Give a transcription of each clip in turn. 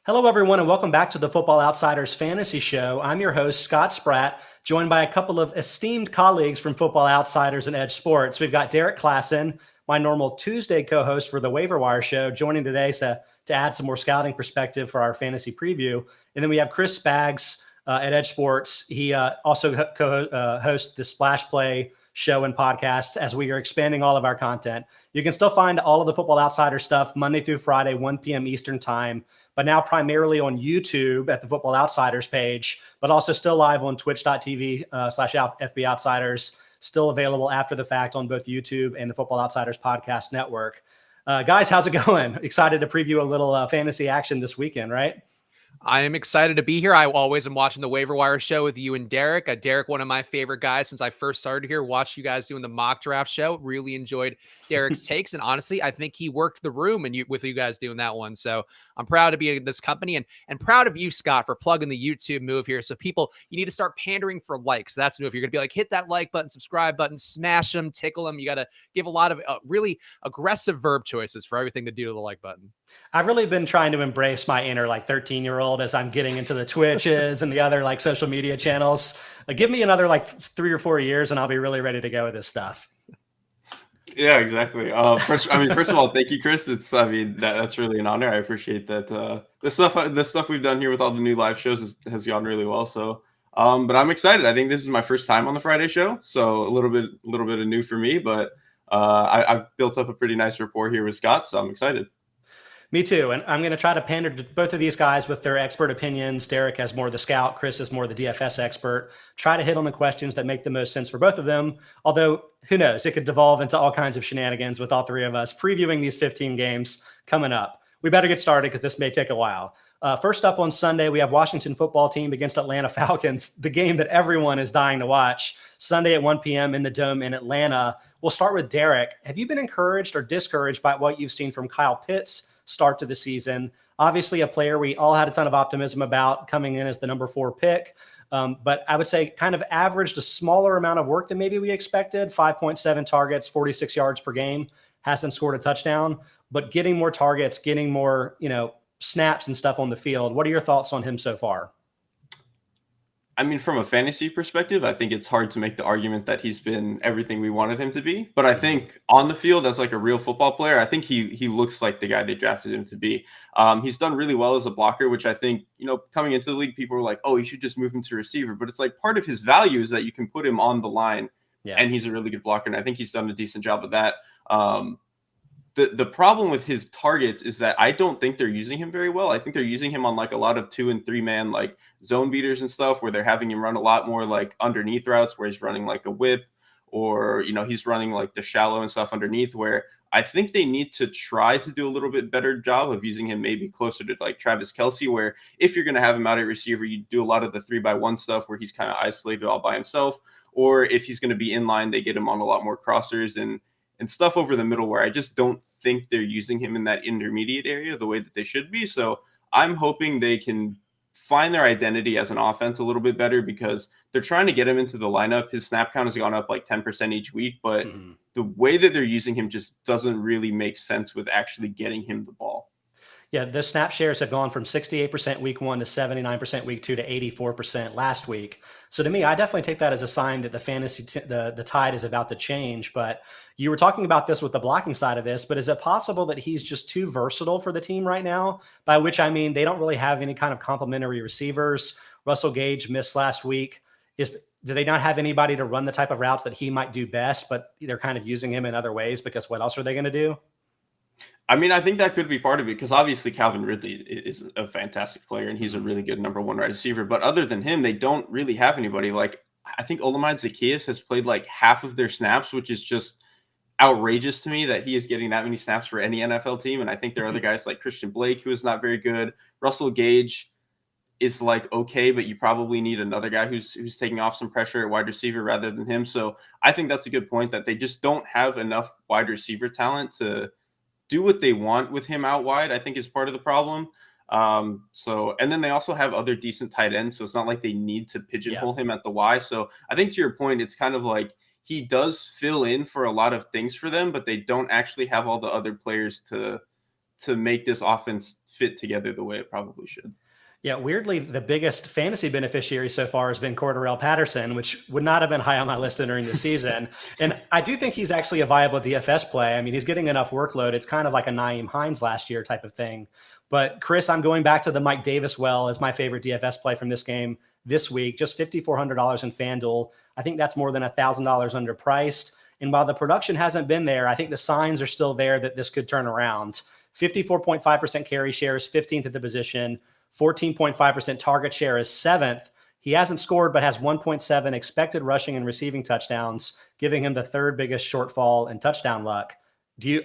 Hello, everyone, and welcome back to the Football Outsiders Fantasy Show. I'm your host, Scott Spratt, joined by a couple of esteemed colleagues from Football Outsiders and EdjSports. We've got Derek Klassen, my normal Tuesday co-host for the Waiver Wire Show, joining today to add some more scouting perspective for our fantasy preview. And then we have Chris Spags at EdjSports. He also co-hosts the Splash Play show and podcast as we are expanding all of our content. You can still find all of the Football Outsider stuff Monday through Friday, 1 p.m. Eastern time, but now primarily on YouTube at the Football Outsiders page, but also still live on twitch.tv/FB Outsiders, still available after the fact on both YouTube and the Football Outsiders podcast network. Guys, how's it going? Excited to preview a little fantasy action this weekend, right? I am excited to be here. I always am watching the Waiver Wire Show with you and Derek. Derek, one of my favorite guys since I first started here. Watched you guys doing the mock draft show. Really enjoyed Derek's takes. And honestly, I think he worked the room with you guys doing that one. So I'm proud to be in this company and proud of you, Scott, for plugging the YouTube move here. So people, you need to start pandering for likes. That's new. If you're going to be like, hit that like button, subscribe button, smash them, tickle them. You got to give a lot of really aggressive verb choices for everything to do to the like button. I've really been trying to embrace my inner 13-year-old as I'm getting into the Twitches and the other social media channels. Give me another 3 or 4 years and I'll be really ready to go with this stuff. Yeah, exactly. First of all, thank you, Chris. That's really an honor. I appreciate that. The stuff we've done here with all the new live shows has gone really well. So, but I'm excited. I think this is my first time on the Friday show, so a little bit of new for me. But I've built up a pretty nice rapport here with Scott, so I'm excited. Me too. And I'm going to try to pander to both of these guys with their expert opinions. Derek has more the scout. Chris is more the DFS expert. Try to hit on the questions that make the most sense for both of them. Although, who knows, it could devolve into all kinds of shenanigans with all three of us previewing these 15 games coming up. We better get started because this may take a while. First up on Sunday, we have Washington football team against Atlanta Falcons, the game that everyone is dying to watch. Sunday at 1 p.m. in the Dome in Atlanta. We'll start with Derek. Have you been encouraged or discouraged by what you've seen from Kyle Pitts' start to the season? Obviously a player we all had a ton of optimism about coming in as the number 4 pick. But I would say kind of averaged a smaller amount of work than maybe we expected. 5.7 targets, 46 yards per game, hasn't scored a touchdown, but getting more targets, getting more, snaps and stuff on the field. What are your thoughts on him so far? I mean, from a fantasy perspective, I think it's hard to make the argument that he's been everything we wanted him to be. But I think on the field, as a real football player, I think he looks like the guy they drafted him to be. He's done really well as a blocker, which I think, coming into the league, people were like, oh, you should just move him to receiver. But it's part of his value is that you can put him on the line, and he's a really good blocker. And I think he's done a decent job of that. The problem with his targets is that I don't think they're using him very well. I think they're using him on a lot of 2 and 3 man zone beaters and stuff, where they're having him run a lot more underneath routes, where he's running a whip, or he's running the shallow and stuff underneath, where I think they need to try to do a little bit better job of using him maybe closer to Travis Kelce, where if you're going to have him out at receiver, you do a lot of the 3-by-1 stuff where he's kind of isolated all by himself, or if he's going to be in line, they get him on a lot more crossers and stuff over the middle, where I just don't think they're using him in that intermediate area the way that they should be. So I'm hoping they can find their identity as an offense a little bit better, because they're trying to get him into the lineup. His snap count has gone up 10% each week, but the way that they're using him just doesn't really make sense with actually getting him the ball. Yeah, the snap shares have gone from 68% week 1 to 79% week 2 to 84% last week. So to me, I definitely take that as a sign that the tide is about to change. But you were talking about this with the blocking side of this, but is it possible that he's just too versatile for the team right now? By which I mean, they don't really have any kind of complementary receivers. Russell Gage missed last week. Do they not have anybody to run the type of routes that he might do best, but they're kind of using him in other ways because what else are they going to do? I mean, I think that could be part of it, because obviously Calvin Ridley is a fantastic player and he's a really good number 1 wide receiver. But other than him, they don't really have anybody. I think Olamide Zaccheaus has played half of their snaps, which is just outrageous to me that he is getting that many snaps for any NFL team. And I think there are other guys like Christian Blake, who is not very good. Russell Gage is okay, but you probably need another guy who's taking off some pressure at wide receiver rather than him. So I think that's a good point, that they just don't have enough wide receiver talent to do what they want with him out wide, I think is part of the problem. And then they also have other decent tight ends, so it's not like they need to pigeonhole him at the Y. So I think to your point, it's kind of he does fill in for a lot of things for them, but they don't actually have all the other players to to make this offense fit together the way it probably should. Yeah, weirdly, the biggest fantasy beneficiary so far has been Cordorelle Patterson, which would not have been high on my list entering the season. And I do think he's actually a viable DFS play. I mean, he's getting enough workload. It's kind of like a Nyheim Hines last year type of thing. But Chris, I'm going back to the Mike Davis well as my favorite DFS play from this game this week. Just $5,400 in FanDuel. I think that's more than $1,000 underpriced. And while the production hasn't been there, I think the signs are still there that this could turn around. 54.5% carry shares, 15th at the position. 14.5% target share is 7th. He hasn't scored, but has 1.7 expected rushing and receiving touchdowns, giving him the third biggest shortfall in touchdown luck.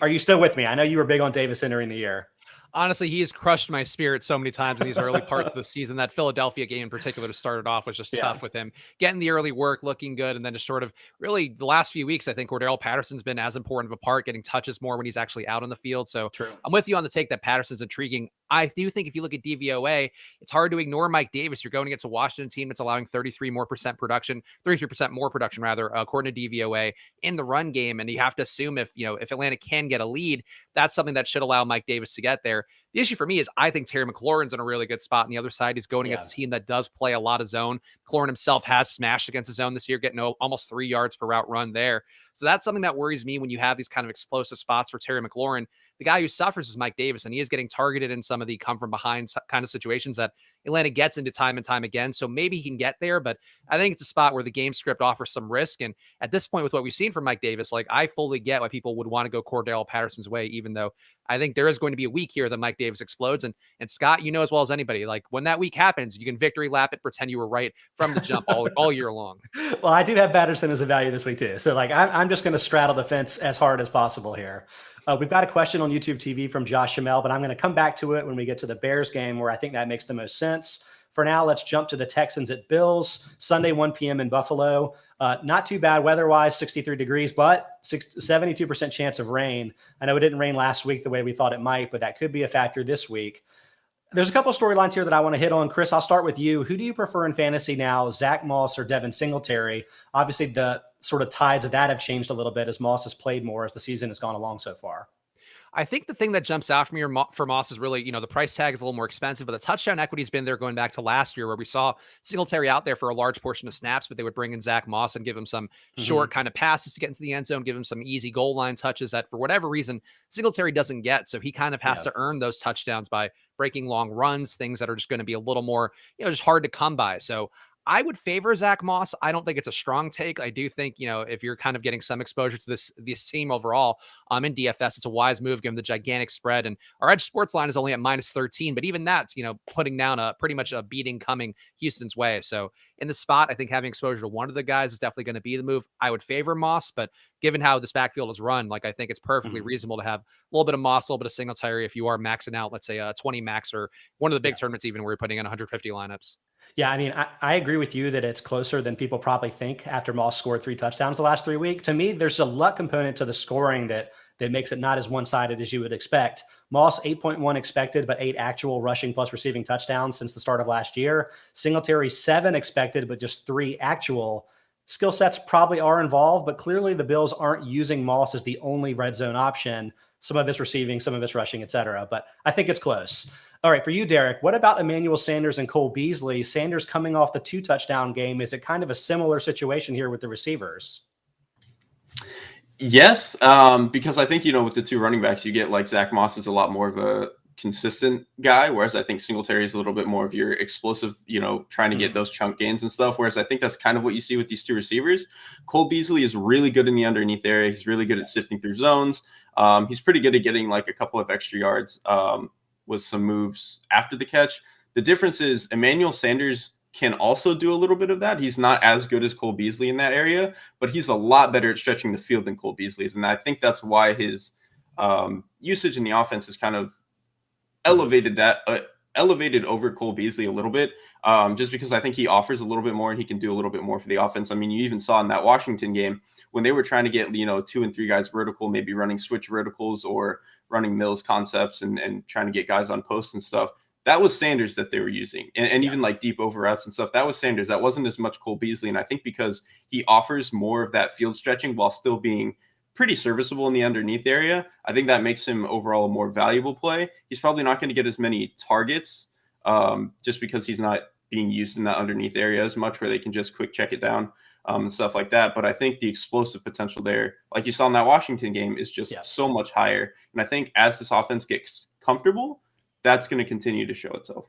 Are you still with me? I know you were big on Davis entering the year. Honestly, he has crushed my spirit so many times in these early parts of the season. That Philadelphia game in particular to start it off was just tough with him getting the early work, looking good. And then just sort of really the last few weeks, I think Cordell Patterson's been as important of a part, getting touches more when he's actually out on the field. So True. I'm with you on the take that Patterson's intriguing. I do think if you look at DVOA, it's hard to ignore Mike Davis. You're going against a Washington team that's allowing 33% more production, according to DVOA in the run game. And you have to assume if Atlanta can get a lead, that's something that should allow Mike Davis to get there. The issue for me is I think Terry McLaurin's in a really good spot. On the other side, he's going against a team that does play a lot of zone. McLaurin himself has smashed against the zone this year, getting almost 3 yards per route run there. So that's something that worries me when you have these kind of explosive spots for Terry McLaurin. The guy who suffers is Mike Davis, and he is getting targeted in some of the come from behind kind of situations that Atlanta gets into time and time again. So maybe he can get there, but I think it's a spot where the game script offers some risk. And at this point, with what we've seen from Mike Davis, like I fully get why people would want to go Cordell Patterson's way, even though I think there is going to be a week here that Mike Davis explodes. And Scott, you know as well as anybody, like when that week happens, you can victory lap it, pretend you were right from the jump all year long. Well, I do have Patterson as a value this week too. So like I'm just going to straddle the fence as hard as possible here. We've got a question on YouTube TV from Josh Shamel, but I'm going to come back to it when we get to the Bears game where I think that makes the most sense. For now, let's jump to the Texans at Bills, Sunday, 1 p.m. in Buffalo. Not too bad weather-wise, 63 degrees, but 72% chance of rain. I know it didn't rain last week the way we thought it might, but that could be a factor this week. There's a couple storylines here that I want to hit on. Chris, I'll start with you. Who do you prefer in fantasy now, Zach Moss or Devin Singletary? Obviously, the sort of tides of that have changed a little bit as Moss has played more as the season has gone along so far. I think the thing that jumps out for me for Moss is really, the price tag is a little more expensive, but the touchdown equity has been there going back to last year where we saw Singletary out there for a large portion of snaps, but they would bring in Zach Moss and give him some short kind of passes to get into the end zone, give him some easy goal line touches that for whatever reason, Singletary doesn't get. So he kind of has to earn those touchdowns by breaking long runs, things that are just going to be a little more, just hard to come by. So I would favor Zach Moss. I don't think it's a strong take. I do think, if you're kind of getting some exposure to this team overall, in DFS, it's a wise move given the gigantic spread. And our EdjSports line is only at -13, but even that's, putting down pretty much a beating coming Houston's way. So in the spot, I think having exposure to one of the guys is definitely going to be the move. I would favor Moss, but given how this backfield is run, like I think it's perfectly reasonable to have a little bit of Moss, a little bit of Singletary if you are maxing out, let's say a 20 max or one of the big tournaments even where you're putting in 150 lineups. Yeah, I mean, I agree with you that it's closer than people probably think after Moss scored 3 touchdowns the last 3 weeks. To me, there's a luck component to the scoring that makes it not as one-sided as you would expect. Moss, 8.1 expected, but 8 actual rushing plus receiving touchdowns since the start of last year. Singletary, 7 expected, but just 3 actual. Skill sets probably are involved, but clearly the Bills aren't using Moss as the only red zone option. Some of it's receiving, some of it's rushing, et cetera. But I think it's close. All right, for you, Derek, what about Emmanuel Sanders and Cole Beasley? Sanders coming off the 2-touchdown game. Is it kind of a similar situation here with the receivers? Yes, because I think, with the 2 running backs, you get like Zach Moss is a lot more of a consistent guy, whereas I think Singletary is a little bit more of your explosive, trying to get those chunk gains and stuff, whereas I think that's kind of what you see with these 2 receivers. Cole Beasley is really good in the underneath area. He's really good at sifting through zones. He's pretty good at getting like a couple of extra yards with some moves after the catch. The difference is Emmanuel Sanders can also do a little bit of that. He's not as good as Cole Beasley in that area, but he's a lot better at stretching the field than Cole Beasley is. And I think that's why his usage in the offense is kind of elevated over Cole Beasley a little bit, just because I think he offers a little bit more and he can do a little bit more for the offense. I mean, you even saw in that Washington game when they were trying to get, 2 and 3 guys vertical, maybe running switch verticals or running Mills concepts and trying to get guys on posts and stuff. That was Sanders that they were using. And even like deep over routes and stuff, that was Sanders. That wasn't as much Cole Beasley. And I think because he offers more of that field stretching while still being pretty serviceable in the underneath area. I think that makes him overall a more valuable play. He's probably not going to get as many targets just because he's not being used in that underneath area as much where they can just quick check it down and stuff like that. But I think the explosive potential there, like you saw in that Washington game, is just so much higher. And I think as this offense gets comfortable, that's going to continue to show itself.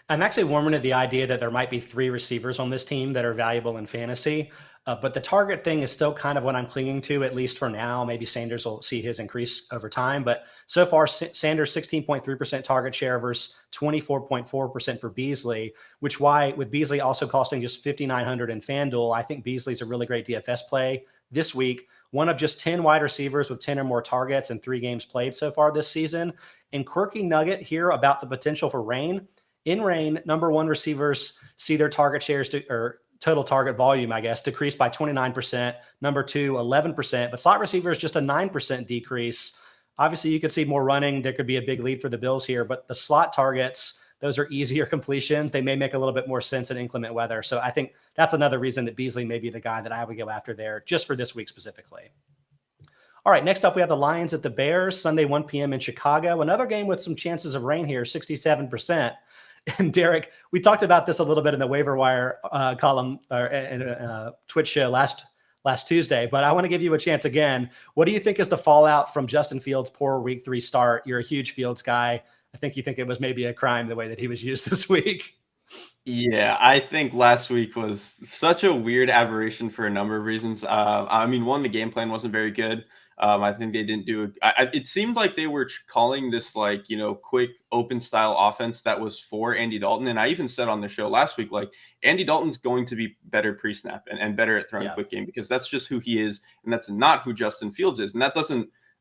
I'm actually warming to the idea that there might be 3 receivers on this team that are valuable in fantasy. But the target thing is still kind of what I'm clinging to, at least for now. Maybe Sanders will see his increase over time. But so far, Sanders 16.3% target share versus 24.4% for Beasley, which why with Beasley also costing just $5,900 in FanDuel, I think Beasley's a really great DFS play this week. One of just 10 wide receivers with 10 or more targets in 3 games played so far this season. And quirky nugget here about the potential for rain. In rain, number 1 receivers see their target shares or total target volume, I guess, decrease by 29%. Number 2, 11%. But slot receivers, just a 9% decrease. Obviously, you could see more running. There could be a big lead for the Bills here. But the slot targets, those are easier completions. They may make a little bit more sense in inclement weather. So I think that's another reason that Beasley may be the guy that I would go after there just for this week specifically. All right, next up, we have the Lions at the Bears, Sunday, 1 p.m. in Chicago. Another game with some chances of rain here, 67%. And Derek, we talked about this a little bit in the waiver wire column or Twitch show last Tuesday, but I want to give you a chance again. What do you think is the fallout from Justin Fields' poor week 3 start? You're a huge Fields guy. I think you think it was maybe a crime the way that he was used this week. Yeah, I think last week was such a weird aberration for a number of reasons. I mean, one, the game plan wasn't very good. I think they didn't do it seemed like they were calling this like, quick open style offense that was for Andy Dalton. And I even said on the show last week, like Andy Dalton's going to be better pre-snap and better at throwing quick game because that's just who he is. And that's not who Justin Fields is. And that's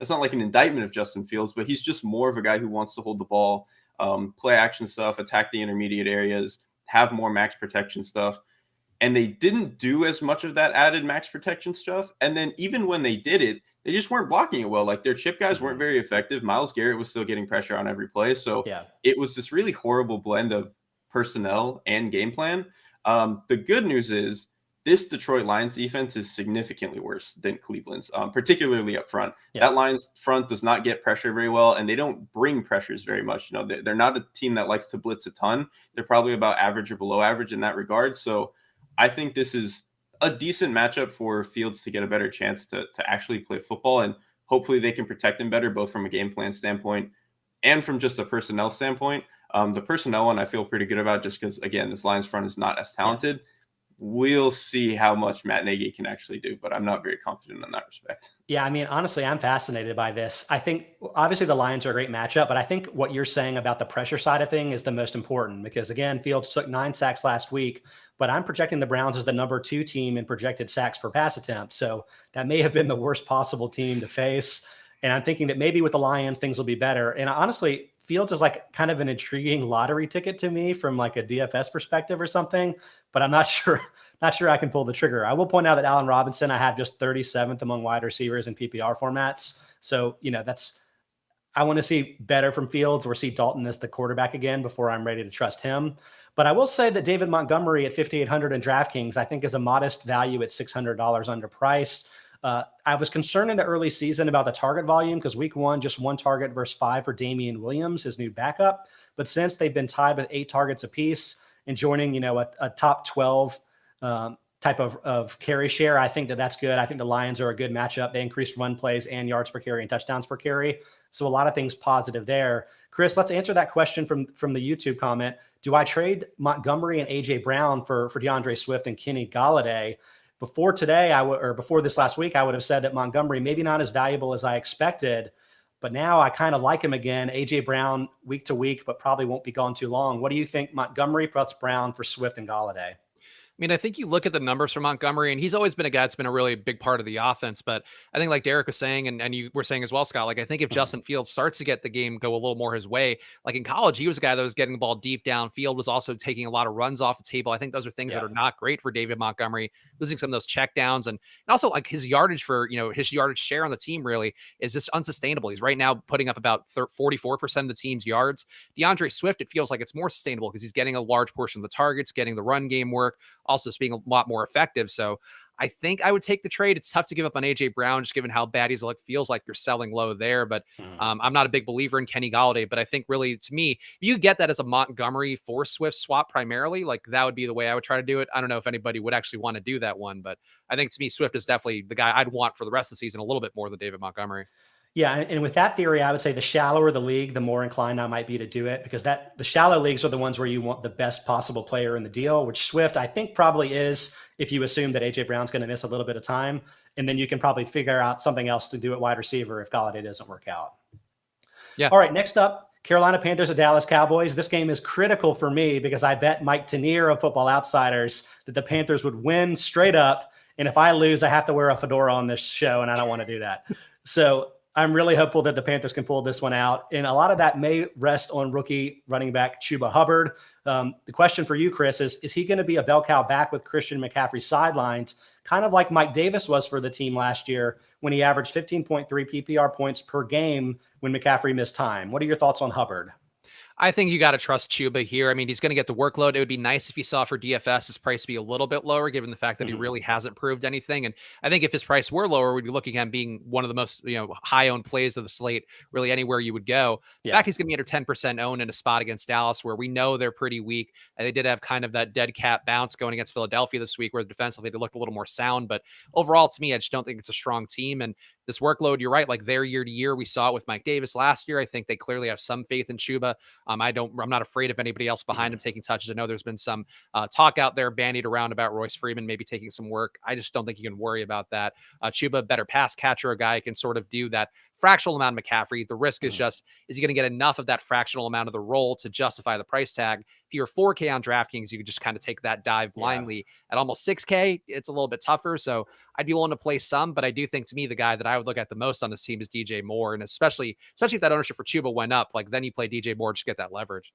not like an indictment of Justin Fields, but he's just more of a guy who wants to hold the ball, play action stuff, attack the intermediate areas, have more max protection stuff. And they didn't do as much of that added max protection stuff. And then even when they did it, they just weren't blocking it well. Like their chip guys weren't very effective. Myles Garrett was still getting pressure on every play. So it was this really horrible blend of personnel and game plan. The good news is this Detroit Lions defense is significantly worse than Cleveland's, particularly up front. That Lions front does not get pressure very well, and they don't bring pressures very much. They're not a team that likes to blitz a ton. They're probably about average or below average in that regard. So I think this is a decent matchup for Fields to get a better chance to actually play football, and hopefully they can protect him better, both from a game plan standpoint and from just a personnel standpoint. The personnel one I feel pretty good about just because, again, this Lions front is not as talented. We'll see how much Matt Nagy can actually do, but I'm not very confident in that respect. Yeah, I mean, honestly, I'm fascinated by this. I think obviously the Lions are a great matchup, but I think what you're saying about the pressure side of thing is the most important because, again, Fields took 9 sacks last week, but I'm projecting the Browns as the number 2 team in projected sacks per pass attempt. So that may have been the worst possible team to face. And I'm thinking that maybe with the Lions, things will be better. And honestly, Fields is like kind of an intriguing lottery ticket to me from like a DFS perspective or something, but I'm not sure I can pull the trigger. I will point out that Allen Robinson, I have just 37th among wide receivers in PPR formats. So, I want to see better from Fields or see Dalton as the quarterback again before I'm ready to trust him. But I will say that David Montgomery at 5,800 in DraftKings, I think is a modest value at $600 underpriced. I was concerned in the early season about the target volume because week 1, just 1 target versus 5 for Damian Williams, his new backup. But since they've been tied with 8 targets apiece and joining, a top 12 type of carry share, I think that's good. I think the Lions are a good matchup. They increased run plays and yards per carry and touchdowns per carry. So a lot of things positive there. Chris, let's answer that question from the YouTube comment. Do I trade Montgomery and AJ Brown for DeAndre Swift and Kenny Golladay? Before today, before this last week, I would have said that Montgomery maybe not as valuable as I expected, but now I kind of like him again. AJ Brown week to week, but probably won't be gone too long. What do you think, Montgomery plus Brown for Swift and Golladay? I mean, I think you look at the numbers for Montgomery, and he's always been a guy that's been a really big part of the offense. But I think like Derek was saying, and you were saying as well, Scott, like I think if Justin Fields starts to get the game go a little more his way, like in college, he was a guy that was getting the ball deep downfield, was also taking a lot of runs off the table. I think those are things that are not great for David Montgomery, losing some of those check downs. And also like his yardage his yardage share on the team really is just unsustainable. He's right now putting up about 44% of the team's yards. DeAndre Swift, it feels like it's more sustainable because he's getting a large portion of the targets, getting the run game work, also just being a lot more effective. So I think I would take the trade. It's tough to give up on AJ Brown, just given how bad he's looked. Feels like you're selling low there, but I'm not a big believer in Kenny Galladay. But I think really, to me, if you get that as a Montgomery for Swift swap primarily, like that would be the way I would try to do it. I don't know if anybody would actually want to do that one, but I think to me, Swift is definitely the guy I'd want for the rest of the season a little bit more than David Montgomery. Yeah, and with that theory, I would say the shallower the league, the more inclined I might be to do it, because the shallow leagues are the ones where you want the best possible player in the deal, which Swift I think probably is, if you assume that AJ Brown's going to miss a little bit of time, and then you can probably figure out something else to do at wide receiver if Galladay doesn't work out. Yeah. All right, next up, Carolina Panthers at Dallas Cowboys. This game is critical for me because I bet Mike Tanier of Football Outsiders that the Panthers would win straight up, and if I lose, I have to wear a fedora on this show, and I don't want to do that. So I'm really hopeful that the Panthers can pull this one out. And a lot of that may rest on rookie running back Chuba Hubbard. The question for you, Chris, is he going to be a bell cow back with Christian McCaffrey sidelines, kind of like Mike Davis was for the team last year when he averaged 15.3 PPR points per game when McCaffrey missed time? What are your thoughts on Hubbard? I think you got to trust Chuba here. I mean, he's going to get the workload. It would be nice if you saw for DFS his price be a little bit lower, given the fact that he really hasn't proved anything. And I think if his price were lower, we'd be looking at him being one of the most high owned plays of the slate, really anywhere you would go. The fact he's going to be under 10% owned in a spot against Dallas, where we know they're pretty weak. And they did have kind of that dead cat bounce going against Philadelphia this week, where defensively they looked a little more sound. But overall, to me, I just don't think it's a strong team. And this workload, you're right, like their year to year, we saw it with Mike Davis last year. I think they clearly have some faith in Chuba. I'm not afraid of anybody else behind him taking touches. I know there's been some talk out there bandied around about Royce Freeman maybe taking some work. I just don't think you can worry about that. Chuba, better pass catcher, a guy who can sort of do that fractional amount of McCaffrey. The risk is just, is he going to get enough of that fractional amount of the role to justify the price tag? If you're 4K on DraftKings, you could just kind of take that dive blindly. At almost 6K, it's a little bit tougher. So I'd be willing to play some, but I do think, to me, the guy that I would look at the most on this team is DJ Moore. And especially if that ownership for Chuba went up, like then you play DJ Moore, just get that leverage.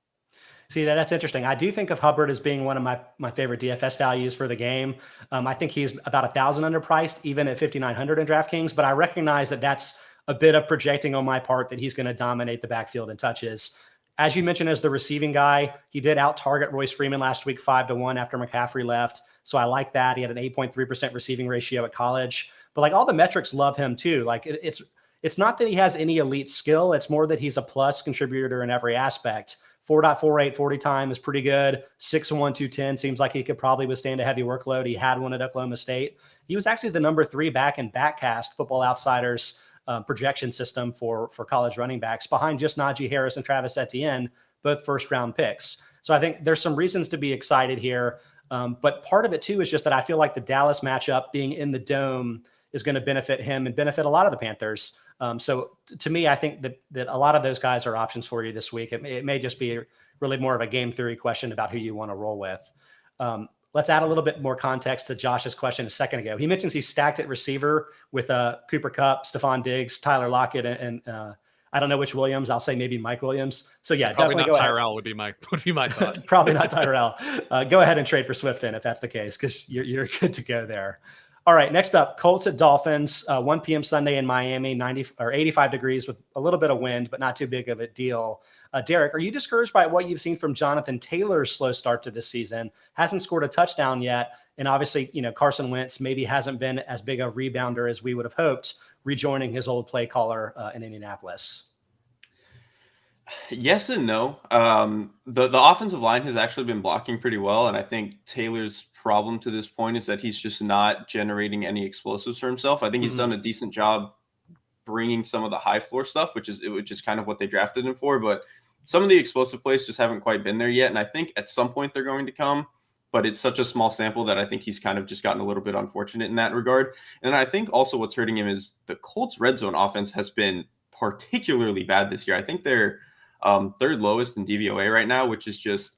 See, that's interesting. I do think of Hubbard as being one of my favorite DFS values for the game. I think he's about 1,000 underpriced, even at 5,900 in DraftKings, but I recognize that that's a bit of projecting on my part that he's going to dominate the backfield in touches. As you mentioned, as the receiving guy, he did out-target Royce Freeman last week 5-1 after McCaffrey left. So I like that. He had an 8.3% receiving ratio at college. But like all the metrics love him too. Like it's not that he has any elite skill. It's more that he's a plus contributor in every aspect. 4.48 40 time is pretty good. 6'1", 210 seems like he could probably withstand a heavy workload. He had one at Oklahoma State. He was actually the number 3 back in Backcast, Football Outsiders projection system for college running backs, behind just Najee Harris and Travis Etienne, both first-round picks. So I think there's some reasons to be excited here. But part of it, too, is just that I feel like the Dallas matchup being in the Dome is going to benefit him and benefit a lot of the Panthers. So to me, I think that a lot of those guys are options for you this week. It may just be really more of a game theory question about who you want to roll with. Let's add a little bit more context to Josh's question a second ago. He mentions he's stacked at receiver with Cooper Kupp, Stephon Diggs, Tyler Lockett, and I don't know which Williams. I'll say maybe Mike Williams. So yeah, probably definitely not Tyrell would be my thought. Probably not Tyrell. Go ahead and trade for Swift then if that's the case, because you're good to go there. All right, next up, Colts at Dolphins, 1 p.m. Sunday in Miami, 90 or 85 degrees with a little bit of wind, but not too big of a deal. Derek, are you discouraged by what you've seen from Jonathan Taylor's slow start to this season? Hasn't scored a touchdown yet, and obviously, Carson Wentz maybe hasn't been as big a rebounder as we would have hoped, rejoining his old play caller in Indianapolis. Yes and no. The offensive line has actually been blocking pretty well, and I think Taylor's problem to this point is that he's just not generating any explosives for himself. I think he's done a decent job bringing some of the high floor stuff, which is kind of what they drafted him for, but some of the explosive plays just haven't quite been there yet, and I think at some point they're going to come, but it's such a small sample that I think he's kind of just gotten a little bit unfortunate in that regard. And I think also what's hurting him is the Colts red zone offense has been particularly bad this year. I think they're third lowest in DVOA right now, which is just,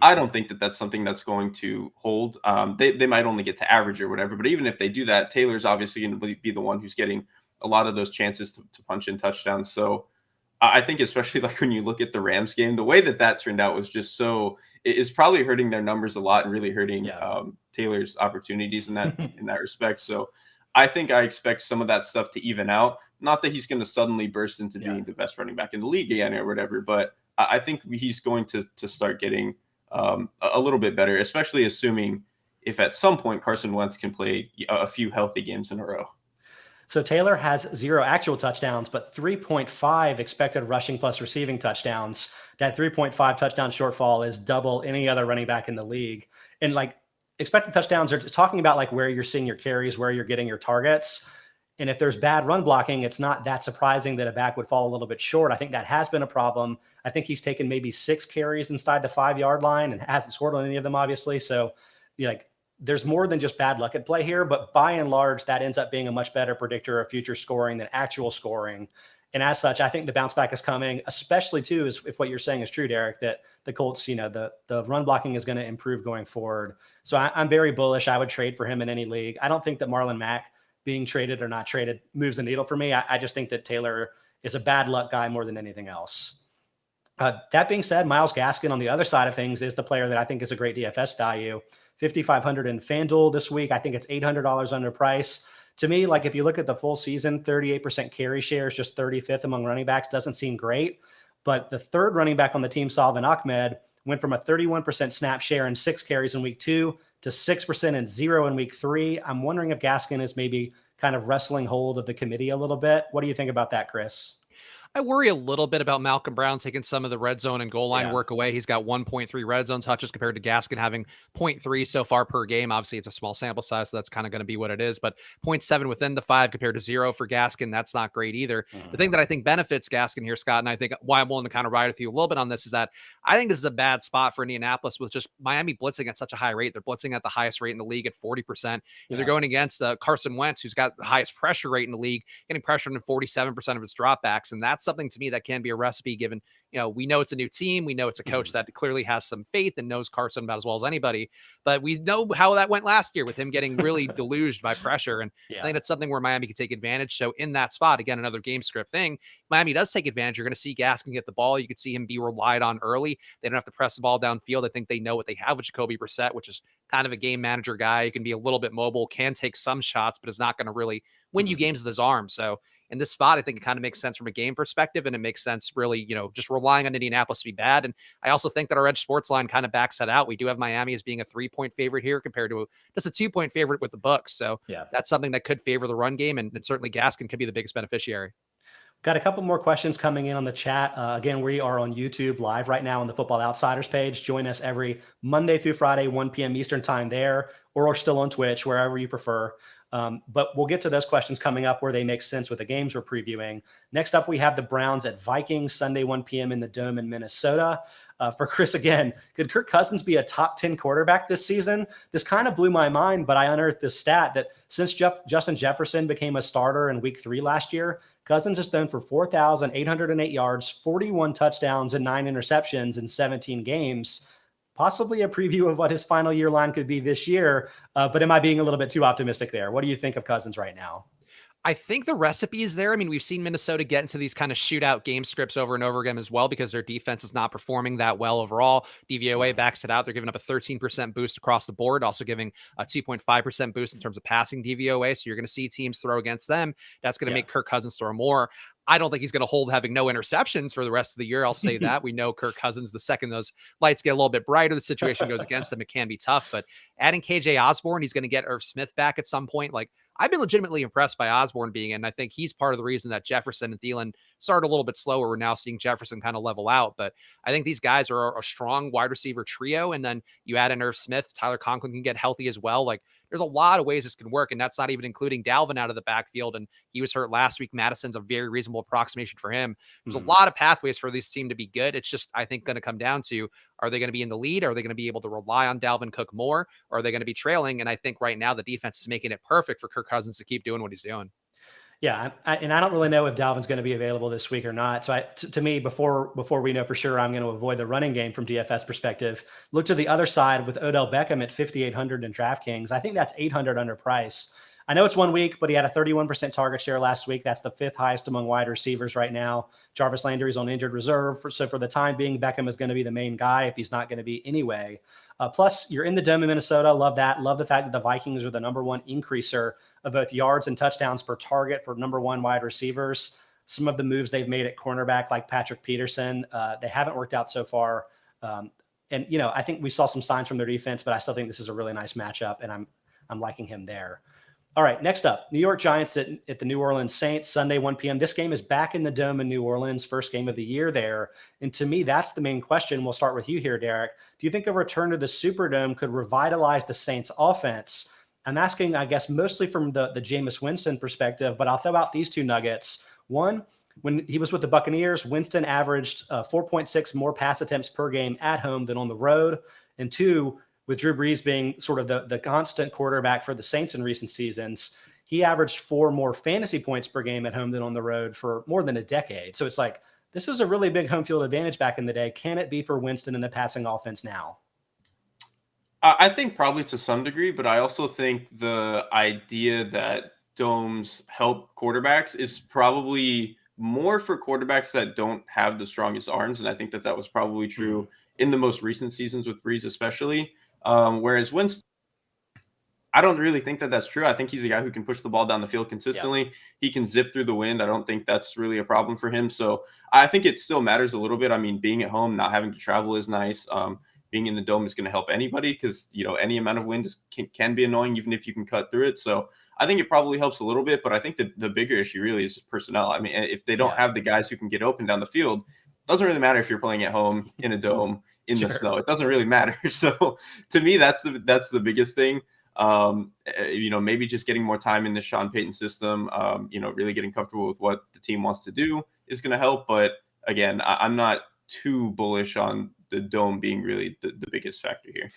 I don't think that that's something that's going to hold. They might only get to average or whatever, but even if they do that, Taylor's obviously going to be the one who's getting a lot of those chances to punch in touchdowns. So I think especially like when you look at the Rams game, the way that turned out was just it is probably hurting their numbers a lot and really hurting Taylor's opportunities in that respect. So I think I expect some of that stuff to even out. Not that he's going to suddenly burst into being the best running back in the league again or whatever, but I think he's going to start getting a little bit better, especially assuming if at some point Carson Wentz can play a few healthy games in a row. So Taylor has 0 actual touchdowns, but 3.5 expected rushing plus receiving touchdowns. That 3.5 touchdown shortfall is double any other running back in the league. And like expected touchdowns are talking about like where you're seeing your carries, where you're getting your targets. And if there's bad run blocking, it's not that surprising that a back would fall a little bit short. I think that has been a problem. I think he's taken maybe 6 carries inside the 5-yard line and hasn't scored on any of them, obviously. So like there's more than just bad luck at play here, but by and large, that ends up being a much better predictor of future scoring than actual scoring. And as such, I think the bounce back is coming, especially too, if what you're saying is true, Derek, that the Colts, the run blocking is going to improve going forward. So I'm very bullish. I would trade for him in any league. I don't think that Marlon Mack being traded or not traded moves the needle for me. I just think that Taylor is a bad luck guy more than anything else. That being said, Myles Gaskin on the other side of things is the player that I think is a great DFS value. 5,500 in FanDuel this week. I think it's $800 under price. To me, like if you look at the full season, 38% carry shares, just 35th among running backs, doesn't seem great. But the third running back on the team, Salvin Ahmed, went from a 31% snap share and 6 carries in week 2 to 6% and 0 in week 3. I'm wondering if Gaskin is maybe kind of wrestling hold of the committee a little bit. What do you think about that, Chris? I worry a little bit about Malcolm Brown taking some of the red zone and goal line work away. He's got 1.3 red zone touches compared to Gaskin having 0.3 so far per game. Obviously, it's a small sample size, so that's kind of going to be what it is. But 0.7 within the 5 compared to 0 for Gaskin, that's not great either. The thing that I think benefits Gaskin here, Scott, and I think why I'm willing to kind of ride with you a little bit on this is that I think this is a bad spot for Indianapolis with just Miami blitzing at such a high rate. They're blitzing at the highest rate in the league at 40%. They're going against Carson Wentz, who's got the highest pressure rate in the league, getting pressured in 47% of his dropbacks. And that's something to me that can be a recipe given, we know it's a new team. We know it's a coach that clearly has some faith and knows Carson about as well as anybody, but we know how that went last year with him getting really deluged by pressure. And I think that's something where Miami can take advantage. So in that spot, again, another game script thing, Miami does take advantage. You're going to see Gaskin get the ball. You could see him be relied on early. They don't have to press the ball downfield. I think they know what they have with Jacoby Brissett, which is kind of a game manager guy. He can be a little bit mobile, can take some shots, but is not going to really win you games with his arm. So in this spot, I think it kind of makes sense from a game perspective, and it makes sense really, just relying on Indianapolis to be bad. And I also think that our EdjSports line kind of backs that out. We do have Miami as being a 3-point favorite here compared to just a 2-point favorite with the Bucs. So that's something that could favor the run game, and certainly Gaskin could be the biggest beneficiary. Got a couple more questions coming in on the chat. Again, we are on YouTube live right now on the Football Outsiders page. Join us every Monday through Friday, 1 p.m. Eastern time there, or we're still on Twitch, wherever you prefer. But we'll get to those questions coming up where they make sense with the games we're previewing. Next up, we have the Browns at Vikings, Sunday, 1 p.m. in the Dome in Minnesota. For Chris again, could Kirk Cousins be a top 10 quarterback this season? This kind of blew my mind, but I unearthed this stat that since Justin Jefferson became a starter in week 3 last year, Cousins has thrown for 4,808 yards, 41 touchdowns, and 9 interceptions in 17 games. Possibly a preview of what his final year line could be this year. But am I being a little bit too optimistic there? What do you think of Cousins right now? I think the recipe is there. I mean, we've seen Minnesota get into these kind of shootout game scripts over and over again as well because their defense is not performing that well overall. DVOA backs it out. They're giving up a 13% boost across the board, also giving a 2.5% boost in terms of passing DVOA. So you're going to see teams throw against them. That's going to make Kirk Cousins throw more. I don't think he's going to hold having no interceptions for the rest of the year. I'll say that. We know Kirk Cousins, the second those lights get a little bit brighter, the situation goes against them. It can be tough, but adding KJ Osborne, he's going to get Irv Smith back at some point. Like, I've been legitimately impressed by Osborne being in. I think he's part of the reason that Jefferson and Thielen started a little bit slower. We're now seeing Jefferson kind of level out, but I think these guys are a strong wide receiver trio. And then you add in Irv Smith, Tyler Conklin can get healthy as well. Like, there's a lot of ways this can work, and that's not even including Dalvin out of the backfield. And he was hurt last week. Madison's a very reasonable approximation for him. There's a lot of pathways for this team to be good. It's just, I think, going to come down to, are they going to be in the lead? Are they going to be able to rely on Dalvin Cook more? Or are they going to be trailing? And I think right now the defense is making it perfect for Kirk Cousins to keep doing what he's doing. Yeah, and I don't really know if Dalvin's going to be available this week or not. So to me, before we know for sure, I'm going to avoid the running game from DFS perspective. Look to the other side with Odell Beckham at 5,800 in DraftKings. I think that's 800 under price. I know it's 1 week, but he had a 31% target share last week. That's the 5th highest among wide receivers right now. Jarvis Landry's on injured reserve. So for the time being, Beckham is going to be the main guy if he's not going to be anyway. Plus, you're in the Dome in Minnesota. Love that. Love the fact that the Vikings are the number 1 increaser of both yards and touchdowns per target for number 1 wide receivers. Some of the moves they've made at cornerback, like Patrick Peterson, they haven't worked out so far. And, I think we saw some signs from their defense, but I still think this is a really nice matchup, and I'm liking him there. All right, next up, New York Giants at the New Orleans Saints, Sunday, 1 p.m. This game is back in the Dome in New Orleans, first game of the year there. And to me, that's the main question. We'll start with you here, Derek. Do you think a return to the Superdome could revitalize the Saints offense? I'm asking, I guess, mostly from the Jameis Winston perspective, but I'll throw out these two nuggets. One, when he was with the Buccaneers, Winston averaged 4.6 more pass attempts per game at home than on the road. And two, with Drew Brees being sort of the constant quarterback for the Saints in recent seasons, he averaged 4 more fantasy points per game at home than on the road for more than a decade. So it's like, this was a really big home field advantage back in the day. Can it be for Winston in the passing offense now? I think probably to some degree, but I also think the idea that domes help quarterbacks is probably more for quarterbacks that don't have the strongest arms. And I think that was probably true in the most recent seasons with Brees especially. Whereas Winston, I don't really think that that's true. I think he's a guy who can push the ball down the field consistently. Yeah. He can zip through the wind. I don't think that's really a problem for him. So I think it still matters a little bit. I mean, being at home, not having to travel is nice. Being in the dome is going to help anybody because, any amount of wind can be annoying, even if you can cut through it. So I think it probably helps a little bit, but I think the bigger issue really is just personnel. I mean, if they don't have the guys who can get open down the field, it doesn't really matter if you're playing at home in a dome in the snow. It doesn't really matter. So to me, that's the biggest thing. Maybe just getting more time in the Sean Payton system, really getting comfortable with what the team wants to do is going to help. But again, I'm not too bullish on the dome being really the biggest factor here.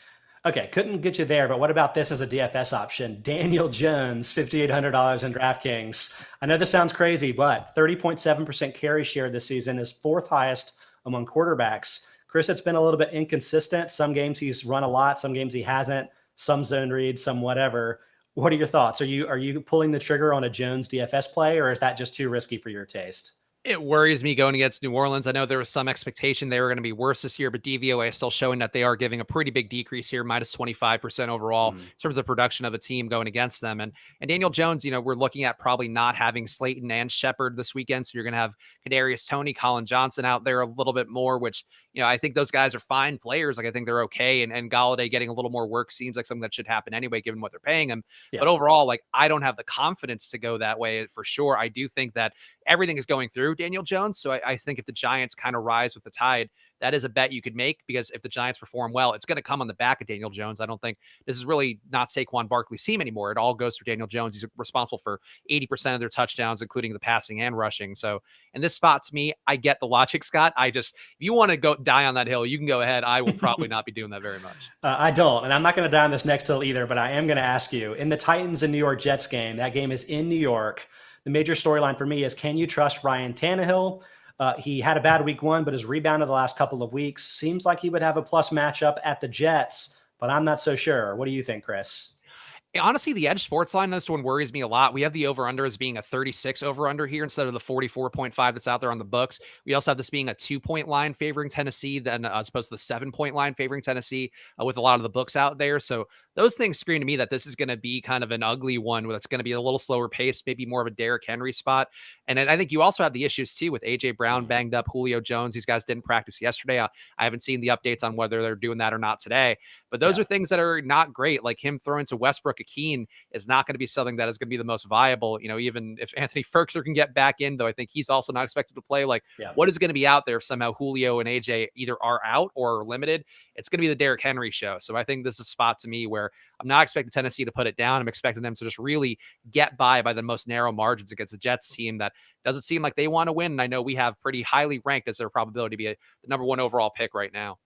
Okay, couldn't get you there, but what about this as a DFS option? Daniel Jones, $5,800 in DraftKings. I know this sounds crazy, but 30.7% carry share this season is 4th highest among quarterbacks. Chris, it's been a little bit inconsistent. Some games he's run a lot, some games he hasn't, some zone reads, some whatever. What are your thoughts? Are you pulling the trigger on a Jones DFS play, or is that just too risky for your taste? It worries me going against New Orleans. I know there was some expectation they were going to be worse this year, but DVOA is still showing that they are giving a pretty big decrease here, minus 25% overall in terms of production of a team going against them. And Daniel Jones, we're looking at probably not having Slayton and Shepard this weekend. So you're going to have Kadarius Toney, Colin Johnson out there a little bit more, which, I think those guys are fine players. Like, I think they're okay. And Galladay getting a little more work seems like something that should happen anyway, given what they're paying him. Yeah. But overall, I don't have the confidence to go that way for sure. I do think that everything is going through Daniel Jones. So I think if the Giants kind of rise with the tide, that is a bet you could make, because if the Giants perform well, it's going to come on the back of Daniel Jones. I don't think this is really not Saquon Barkley's team anymore. It all goes through Daniel Jones. He's responsible for 80% of their touchdowns, including the passing and rushing. So in this spot, to me, I get the logic, Scott. If you want to go die on that hill, you can go ahead. I will probably not be doing that very much. I don't, and I'm not going to die on this next hill either, but I am going to ask you, in the Titans and New York Jets game, that game is in New York. The major storyline for me is, can you trust Ryan Tannehill? He had a bad week 1, but has rebounded the last couple of weeks. Seems like he would have a plus matchup at the Jets, but I'm not so sure. What do you think, Chris? Honestly, the EdjSports line, this one worries me a lot. We have the over-under as being a 36 over-under here instead of the 44.5 that's out there on the books. We also have this being a 2-point line favoring Tennessee, then as opposed to the 7-point line favoring Tennessee with a lot of the books out there. So those things scream to me that this is going to be kind of an ugly one that's going to be a little slower pace, maybe more of a Derrick Henry spot. And I think you also have the issues too with A.J. Brown banged up, Julio Jones. These guys didn't practice yesterday. I haven't seen the updates on whether they're doing that or not today. But those are things that are not great. Like him throwing to Westbrook Akeen is not going to be something that is going to be the most viable. Even if Anthony Ferguson can get back in, though, I think he's also not expected to play. What is going to be out there if somehow Julio and AJ either are out or are limited? It's going to be the Derrick Henry show. So I think this is a spot to me where I'm not expecting Tennessee to put it down. I'm expecting them to just really get by the most narrow margins against a Jets team that doesn't seem like they want to win. And I know we have pretty highly ranked as their probability to be the number 1 overall pick right now.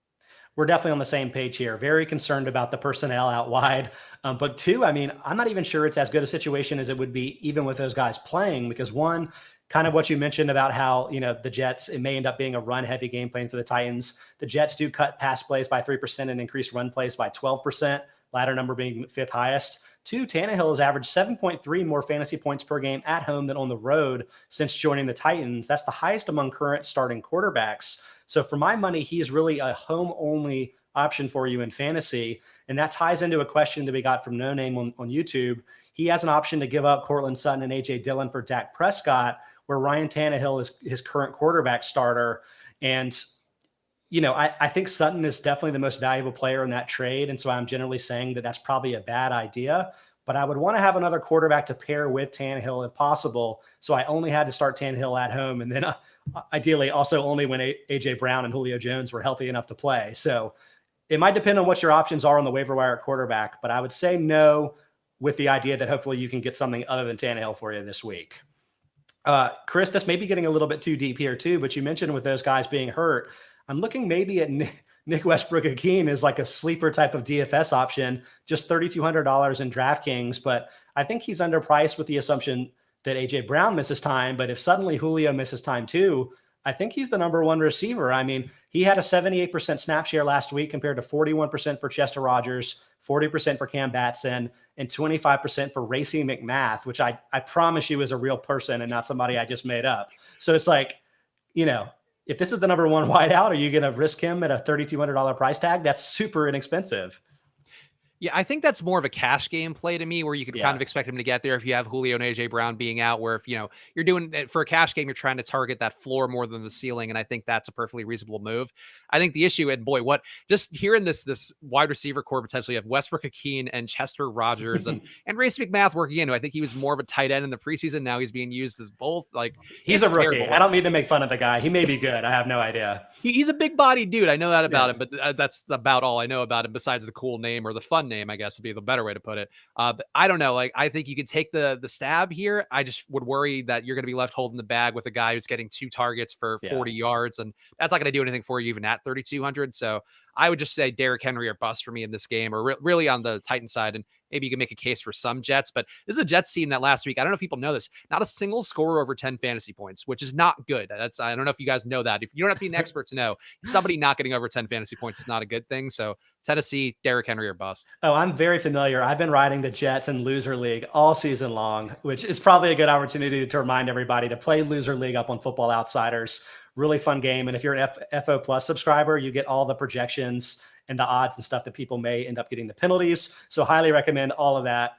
We're definitely on the same page here. Very concerned about the personnel out wide. But 2, I'm not even sure it's as good a situation as it would be even with those guys playing, because 1, kind of what you mentioned about how, the Jets, it may end up being a run heavy game plan for the Titans. The Jets do cut pass plays by 3% and increase run plays by 12%, latter number being 5th highest. 2, Tannehill has averaged 7.3 more fantasy points per game at home than on the road since joining the Titans. That's the highest among current starting quarterbacks. So for my money, he is really a home-only option for you in fantasy. And that ties into a question that we got from No Name on YouTube. He has an option to give up Cortland Sutton and A.J. Dillon for Dak Prescott, where Ryan Tannehill is his current quarterback starter. And I think Sutton is definitely the most valuable player in that trade. And so I'm generally saying that that's probably a bad idea. But I would want to have another quarterback to pair with Tannehill if possible. So I only had to start Tannehill at home. And then ideally also only when A.J. Brown and Julio Jones were healthy enough to play. So it might depend on what your options are on the waiver wire at quarterback. But I would say no, with the idea that hopefully you can get something other than Tannehill for you this week. Chris, this may be getting a little bit too deep here too, but you mentioned with those guys being hurt, I'm looking maybe at Nick Westbrook-Ikhine as like a sleeper type of DFS option, just $3,200 in DraftKings. But I think he's underpriced with the assumption that A.J. Brown misses time. But if suddenly Julio misses time too, I think he's the number one receiver. I mean, he had a 78% snap share last week compared to 41% for Chester Rogers, 40% for Cam Batson, and 25% for Racey McMath, which I promise you is a real person and not somebody I just made up. So it's like, if this is the number one wideout, are you going to risk him at a $3,200 price tag? That's super inexpensive. Yeah, I think that's more of a cash game play to me, where you could kind of expect him to get there if you have Julio and A.J. Brown being out, where if, you're doing it for a cash game, you're trying to target that floor more than the ceiling. And I think that's a perfectly reasonable move. I think the issue, and boy, just hearing this wide receiver core, potentially have Westbrook-Ikhine and Chester Rogers and Race McMath working in. I think he was more of a tight end in the preseason. Now he's being used as both. Like, he's a rookie. Terrible. I don't mean to make fun of the guy. He may be good. I have no idea. He's a big body dude. I know that about him, but that's about all I know about him besides the cool name, or the fun name, I guess would be the better way to put it. But I don't know. Like, I think you could take the stab here. I just would worry that you're going to be left holding the bag with a guy who's getting 2 targets for 40 yards. And that's not going to do anything for you even at 3,200. So I would just say Derrick Henry or bust for me in this game, or really on the Titan side. And maybe you can make a case for some Jets, but this is a Jets team that last week, I don't know if people know this, not a single scorer over 10 fantasy points, which is not good. I don't know if you guys know that. If you don't have to be an expert to know, somebody not getting over 10 fantasy points is not a good thing. So Tennessee, Derrick Henry or bust. Oh, I'm very familiar. I've been riding the Jets in Loser League all season long, which is probably a good opportunity to remind everybody to play Loser League up on Football Outsiders. Really fun game. And if you're an FO Plus subscriber, you get all the projections and the odds and stuff that people may end up getting the penalties. So highly recommend all of that.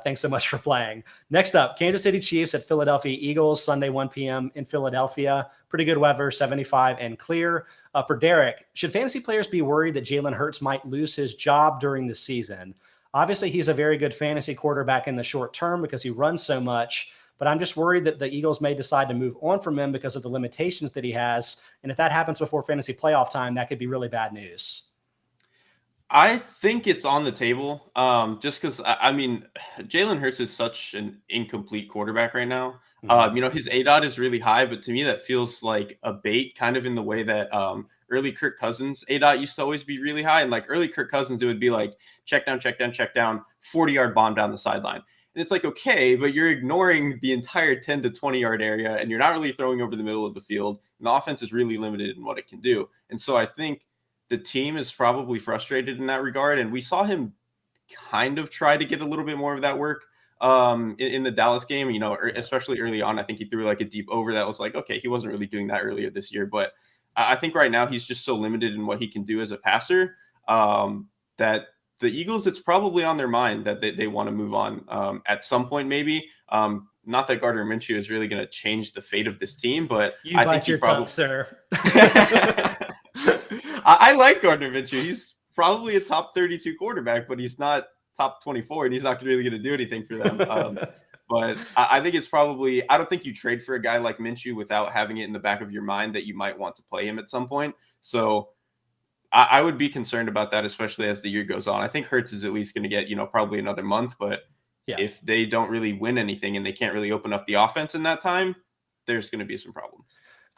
Thanks so much for playing. Next up, Kansas City Chiefs at Philadelphia Eagles, Sunday, 1 p.m. in Philadelphia. Pretty good weather, 75 and clear. For Derek, should fantasy players be worried that Jalen Hurts might lose his job during the season? Obviously, he's a very good fantasy quarterback in the short term because he runs so much, but I'm just worried that the Eagles may decide to move on from him because of the limitations that he has. And if that happens before fantasy playoff time, that could be really bad news. I think it's on the table, just because, I mean, Jalen Hurts is such an incomplete quarterback right now. His ADOT is really high, but to me that feels like a bait, kind of in the way that early Kirk Cousins ADOT used to always be really high. And like early Kirk Cousins, it would be like check down, 40-yard bomb down the sideline. And it's like, okay, but you're ignoring the entire 10 to 20-yard area, and you're not really throwing over the middle of the field. And the offense is really limited in what it can do. And so I think the team is probably frustrated in that regard. And we saw him kind of try to get a little bit more of that work in the Dallas game, especially early on. I think he threw like a deep over that was like, okay, he wasn't really doing that earlier this year. But I think right now he's just so limited in what he can do as a passer that the Eagles, it's probably on their mind that they want to move on at some point, maybe. Not that Gardner Minshew is really going to change the fate of this team, but I think your tongue, sir. I like Gardner Minshew. He's probably a top 32 quarterback, but he's not top 24, and he's not really going to do anything for them. But I think it's probably – I don't think you trade for a guy like Minshew without having it in the back of your mind that you might want to play him at some point. So I would be concerned about that, especially as the year goes on. I think Hurts is at least going to get, probably another month, but if they don't really win anything and they can't really open up the offense in that time, there's going to be some problems.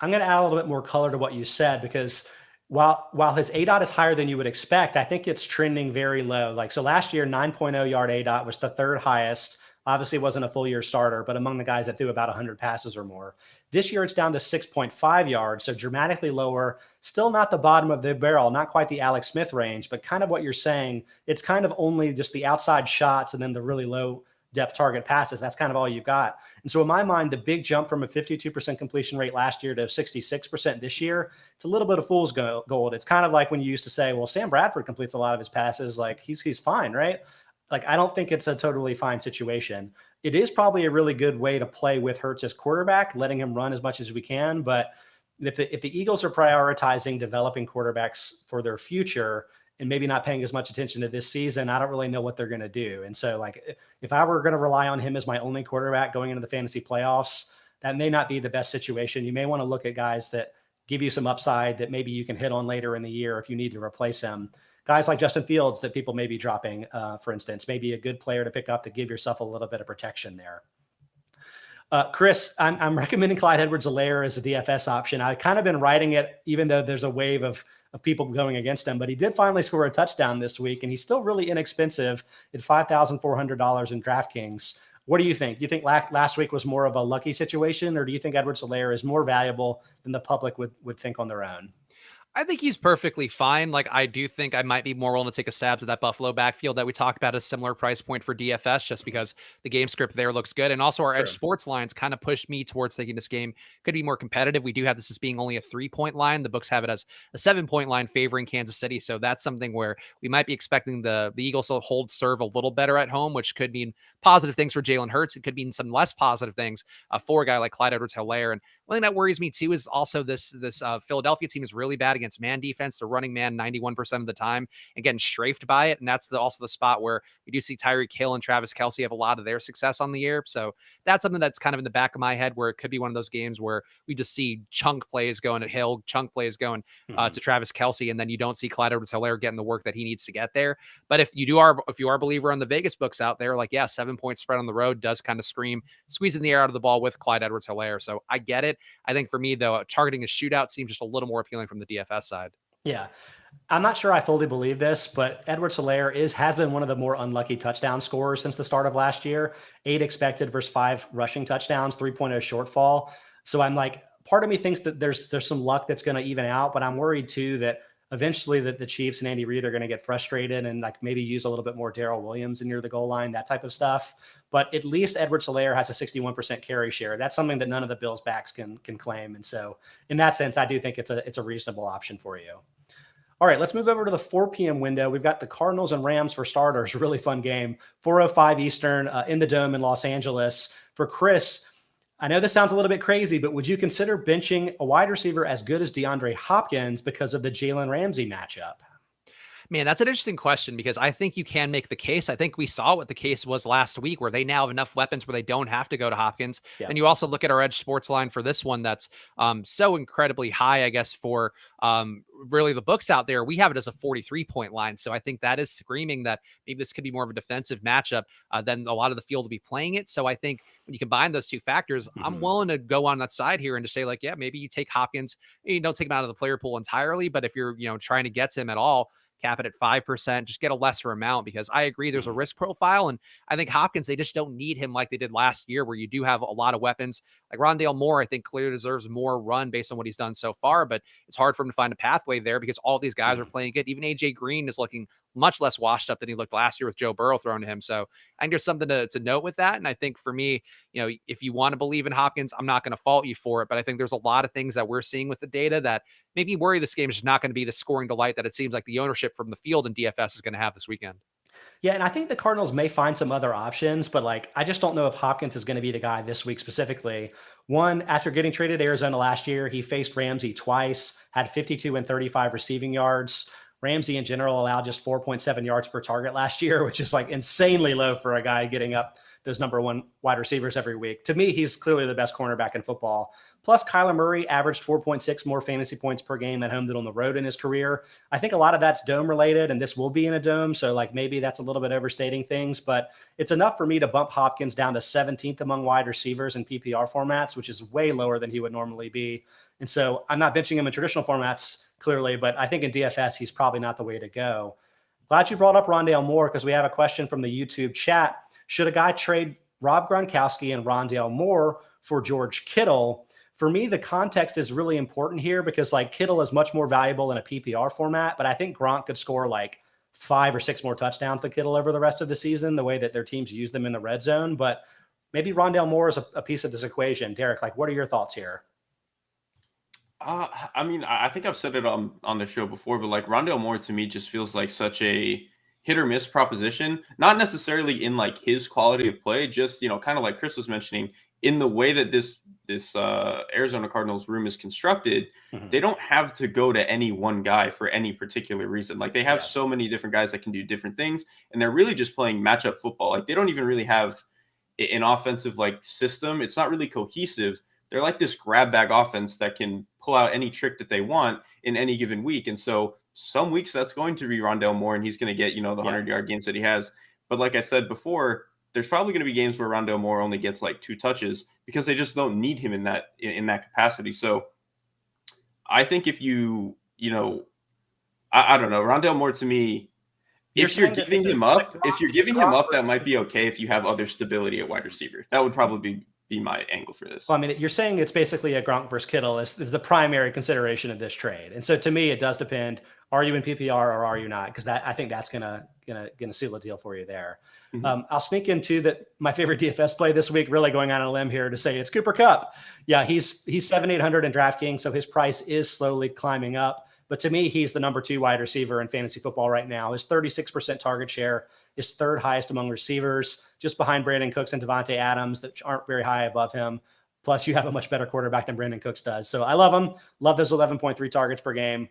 I'm going to add a little bit more color to what you said, because while his ADOT is higher than you would expect, I think it's trending very low. Like, so last year, 9.0 yard ADOT was the third highest. Obviously, it wasn't a full year starter, but among the guys that threw about 100 passes or more. This year, it's down to 6.5 yards, so dramatically lower. Still not the bottom of the barrel, not quite the Alex Smith range, but kind of what you're saying. It's kind of only just the outside shots and then the really low depth target passes. That's kind of all you've got. And so in my mind, the big jump from a 52% completion rate last year to 66% this year, it's a little bit of fool's gold. It's kind of like when you used to say, well, Sam Bradford completes a lot of his passes. Like he's fine, right? Like, I don't think it's a totally fine situation. It is probably a really good way to play with Hurts as quarterback, letting him run as much as we can. But, If the Eagles are prioritizing developing quarterbacks for their future and maybe not paying as much attention to this season, I don't really know what they're going to do. And so like, if I were going to rely on him as my only quarterback going into the fantasy playoffs, that may not be the best situation. You may want to look at guys that give you some upside that maybe you can hit on later in the year if you need to replace him. Guys like Justin Fields that people may be dropping, for instance, maybe a good player to pick up to give yourself a little bit of protection there. Chris, I'm recommending Clyde Edwards-Helaire as a DFS option. I've kind of been riding it, even though there's a wave of people going against him, but he did finally score a touchdown this week, and he's still really inexpensive at $5,400 in DraftKings. What do you think? Do you think last week was more of a lucky situation, or do you think Edwards-Helaire is more valuable than the public would think on their own? I think he's perfectly fine. Like, I do think I might be more willing to take a stab at that Buffalo backfield that we talked about, a similar price point for DFS, just because the game script there looks good. And also our Edge Sports lines kind of pushed me towards thinking this game could be more competitive. We do have this as being only a 3-point line. The books have it as a 7-point line favoring Kansas City. So that's something where we might be expecting the Eagles to hold serve a little better at home, which could mean positive things for Jalen Hurts. It could mean some less positive things for a guy like Clyde Edwards-Helaire. And one thing that worries me too is also this Philadelphia team is really bad against man defense. They're running man 91% of the time and getting strafed by it. And that's also the spot where we do see Tyreek Hill and Travis Kelce have a lot of their success on the year. So that's something that's kind of in the back of my head, where it could be one of those games where we just see chunk plays going to Hill, chunk plays going to Travis Kelce, and then you don't see Clyde Edwards-Helaire getting the work that he needs to get there. But if you are a believer on the Vegas books out there, like, yeah, 7-point spread on the road does kind of scream squeezing the air out of the ball with Clyde Edwards-Helaire. So I get it. I think for me, though, targeting a shootout seems just a little more appealing from the DFS side. Yeah. I'm not sure I fully believe this, but Edwards-Helaire has been one of the more unlucky touchdown scorers since the start of last year. 8 expected versus 5 rushing touchdowns, 3.0 shortfall. So I'm like, part of me thinks that there's some luck that's going to even out, but I'm worried too that eventually that the Chiefs and Andy Reid are going to get frustrated and like maybe use a little bit more Darrell Williams near the goal line, that type of stuff. But at least Edwards-Helaire has a 61% carry share. That's something that none of the Bills backs can claim. And so in that sense, I do think it's a reasonable option for you. All right, let's move over to the 4 p.m. window. We've got the Cardinals and Rams for starters. Really fun game. 4:05 Eastern in the Dome in Los Angeles. For Chris, I know this sounds a little bit crazy, but would you consider benching a wide receiver as good as DeAndre Hopkins because of the Jalen Ramsey matchup? Man, that's an interesting question, because I think you can make the case. I think we saw what the case was last week, where they now have enough weapons where they don't have to go to Hopkins. Yeah. And you also look at our Edge Sports line for this one that's so incredibly high, I guess, for really the books out there. We have it as a 43-point line. So I think that is screaming that maybe this could be more of a defensive matchup than a lot of the field will be playing it. So I think when you combine those two factors, I'm willing to go on that side here and just say, like, yeah, maybe you take Hopkins. You don't take him out of the player pool entirely, but if you're trying to get to him at all, cap it at 5%, just get a lesser amount, because I agree there's a risk profile. And I think Hopkins, they just don't need him like they did last year, where you do have a lot of weapons. Like Rondelle Moore, I think clearly deserves more run based on what he's done so far, but it's hard for him to find a pathway there because all these guys are playing good. Even AJ Green is looking much less washed up than he looked last year with Joe Burrow thrown to him. So I think there's something to note with that. And I think for me, if you want to believe in Hopkins, I'm not going to fault you for it, but I think there's a lot of things that we're seeing with the data that make me worry this game is not going to be the scoring delight that it seems like the ownership from the field in DFS is going to have this weekend. Yeah, and I think the Cardinals may find some other options, but I just don't know if Hopkins is going to be the guy this week specifically. One, after getting traded to Arizona last year, he faced Ramsey twice, had 52 and 35 receiving yards. Ramsey in general allowed just 4.7 yards per target last year, which is insanely low for a guy getting up those number one wide receivers every week. To me, he's clearly the best cornerback in football. Plus, Kyler Murray averaged 4.6 more fantasy points per game at home than on the road in his career. I think a lot of that's dome related, and this will be in a dome. So maybe that's a little bit overstating things, but it's enough for me to bump Hopkins down to 17th among wide receivers in PPR formats, which is way lower than he would normally be. And so I'm not benching him in traditional formats clearly, but I think in DFS, he's probably not the way to go. Glad you brought up Rondelle Moore, because we have a question from the YouTube chat. Should a guy trade Rob Gronkowski and Rondelle Moore for George Kittle? For me, the context is really important here, because Kittle is much more valuable in a PPR format, but I think Gronk could score 5 or 6 more touchdowns than Kittle over the rest of the season, the way that their teams use them in the red zone. But maybe Rondelle Moore is a piece of this equation. Derek, what are your thoughts here? I think I've said it on the show before, but Rondelle Moore to me just feels like such a hit or miss proposition, not necessarily in his quality of play, just, kind of like Chris was mentioning, in the way that this Arizona Cardinals room is constructed, Mhm. they don't have to go to any one guy for any particular reason. Like they have Yeah. so many different guys that can do different things, and they're really just playing matchup football. Like they don't even really have an offensive like system. It's not really cohesive. They're like this grab bag offense that can pull out any trick that they want in any given week. And so some weeks that's going to be Rondelle Moore, and he's going to get, the 100-yard games that he has. But like I said before, there's probably going to be games where Rondelle Moore only gets like 2 touches because they just don't need him in that capacity. So I think if I don't know, Rondelle Moore to me, if you're giving him up, that might be okay if you have other stability at wide receiver. That would probably be my angle for this. Well, I mean, you're saying it's basically a Gronk versus Kittle is the primary consideration of this trade. And so to me, it does depend. Are you in PPR or are you not? Because I think that's gonna seal the deal for you there. Mm-hmm. I'll sneak into that. My favorite DFS play this week, really going on a limb here to say it's Cooper Kupp. Yeah, he's 7,800 in DraftKings, so his price is slowly climbing up. But to me, he's the number 2 wide receiver in fantasy football right now. His 36% target share is 3rd highest among receivers, just behind Brandon Cooks and Davonte Adams that aren't very high above him. Plus, you have a much better quarterback than Brandon Cooks does. So I love him. Love those 11.3 targets per game.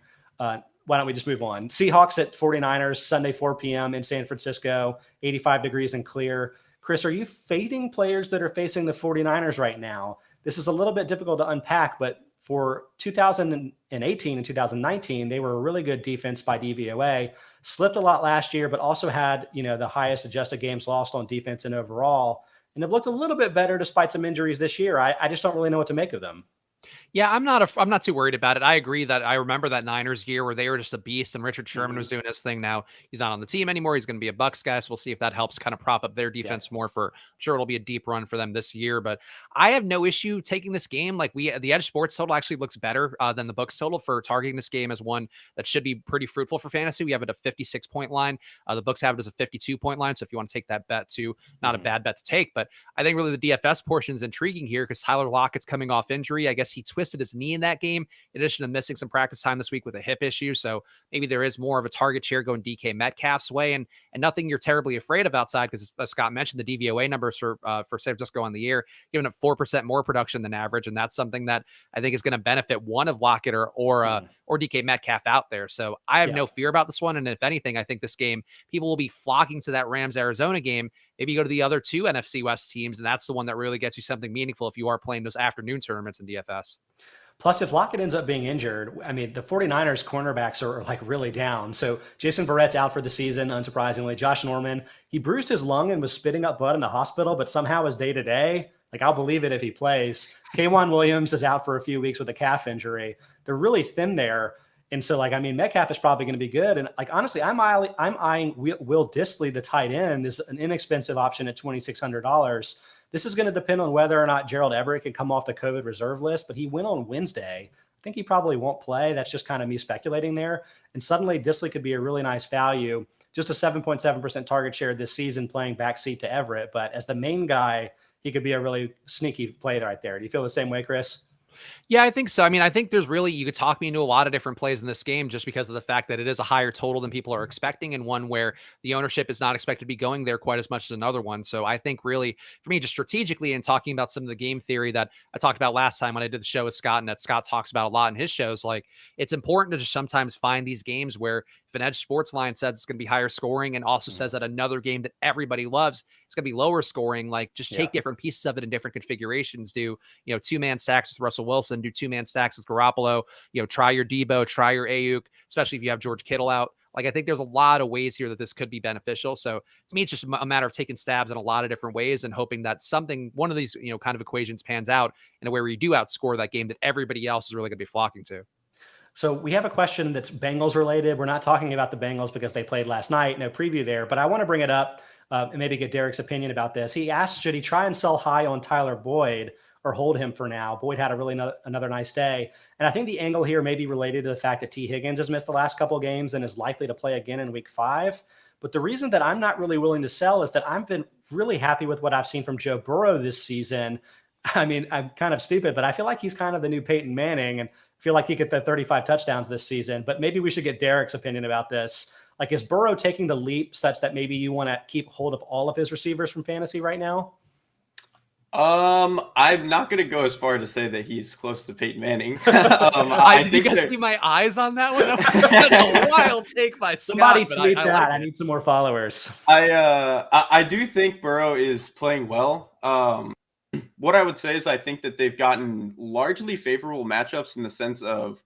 Why don't we just move on? Seahawks at 49ers, Sunday, 4 p.m. in San Francisco, 85 degrees and clear. Chris, are you fading players that are facing the 49ers right now? This is a little bit difficult to unpack, but for 2018 and 2019, they were a really good defense by DVOA. Slipped a lot last year, but also had, the highest adjusted games lost on defense and overall, and have looked a little bit better despite some injuries this year. I just don't really know what to make of them. Yeah, I'm not too worried about it. I agree that I remember that Niners year where they were just a beast and Richard Sherman was doing his thing. Now he's not on the team anymore. He's going to be a Bucs guy. So we'll see if that helps kind of prop up their defense more I'm sure it'll be a deep run for them this year, but I have no issue taking this game. Like the EdjSports total actually looks better than the books total for targeting this game as one that should be pretty fruitful for fantasy. We have it a 56-point line. The books have it as a 52-point line. So if you want to take that bet too, not a bad bet to take, but I think really the DFS portion is intriguing here because Tyler Lockett's coming off injury. I guess he twisted his knee in that game, in addition to missing some practice time this week with a hip issue. So maybe there is more of a target share going DK Metcalf's way, and nothing you're terribly afraid of outside because, as Scott mentioned, the DVOA numbers for San Francisco on the year, giving up 4% more production than average, and that's something that I think is going to benefit one of Lockett or DK Metcalf out there. So I have no fear about this one, and if anything, I think this game people will be flocking to that Rams-Arizona game. Maybe go to the other 2 NFC West teams, and that's the one that really gets you something meaningful if you are playing those afternoon tournaments in DFS. Plus, if Lockett ends up being injured, I mean, the 49ers cornerbacks are like really down. So Jason Verrett's out for the season, unsurprisingly. Josh Norman, he bruised his lung and was spitting up blood in the hospital, but somehow is day-to-day. Like, I'll believe it if he plays. K'Wan Williams is out for a few weeks with a calf injury. They're really thin there. And so, Metcalf is probably going to be good. And, honestly, I'm eyeing Will Dissly, the tight end, is an inexpensive option at $2,600. This is going to depend on whether or not Gerald Everett can come off the COVID reserve list, but he went on Wednesday. I think he probably won't play. That's just kind of me speculating there. And suddenly Dissly could be a really nice value. Just a 7.7% target share this season playing backseat to Everett. But as the main guy, he could be a really sneaky play right there. Do you feel the same way, Chris? Yeah, I think so. I mean, I think there's really, you could talk me into a lot of different plays in this game just because of the fact that it is a higher total than people are expecting and one where the ownership is not expected to be going there quite as much as another one. So I think really for me, just strategically and talking about some of the game theory that I talked about last time when I did the show with Scott and that Scott talks about a lot in his shows, like it's important to just sometimes find these games where if an EdjSports line says it's going to be higher scoring and also says that another game that everybody loves is going to be lower scoring, like just take different pieces of it in different configurations. Do, 2-man stacks with Russell Wilson, do 2-man stacks with Garoppolo, try your Debo, try your Ayuk, especially if you have George Kittle out. Like, I think there's a lot of ways here that this could be beneficial. So to me, it's just a matter of taking stabs in a lot of different ways and hoping that one of these, kind of equations pans out in a way where you do outscore that game that everybody else is really going to be flocking to. So we have a question that's Bengals related. We're not talking about the Bengals because they played last night. No preview there, but I want to bring it up and maybe get Derek's opinion about this. He asked, should he try and sell high on Tyler Boyd or hold him for now? Boyd had a really another nice day. And I think the angle here may be related to the fact that T. Higgins has missed the last couple of games and is likely to play again in week 5. But the reason that I'm not really willing to sell is that I've been really happy with what I've seen from Joe Burrow this season. I mean, I'm kind of stupid, but I feel like he's kind of the new Peyton Manning and feel like he could throw 35 touchdowns this season. But maybe we should get Derek's opinion about this. Like, is Burrow taking the leap such that maybe you want to keep hold of all of his receivers from fantasy right now? I'm not going to go as far to say that he's close to Peyton Manning. Did you guys see my eyes on that one? That's a wild take by Scott. Somebody tweet that. Like I need some more followers. I do think Burrow is playing well. What I would say is I think that they've gotten largely favorable matchups in the sense of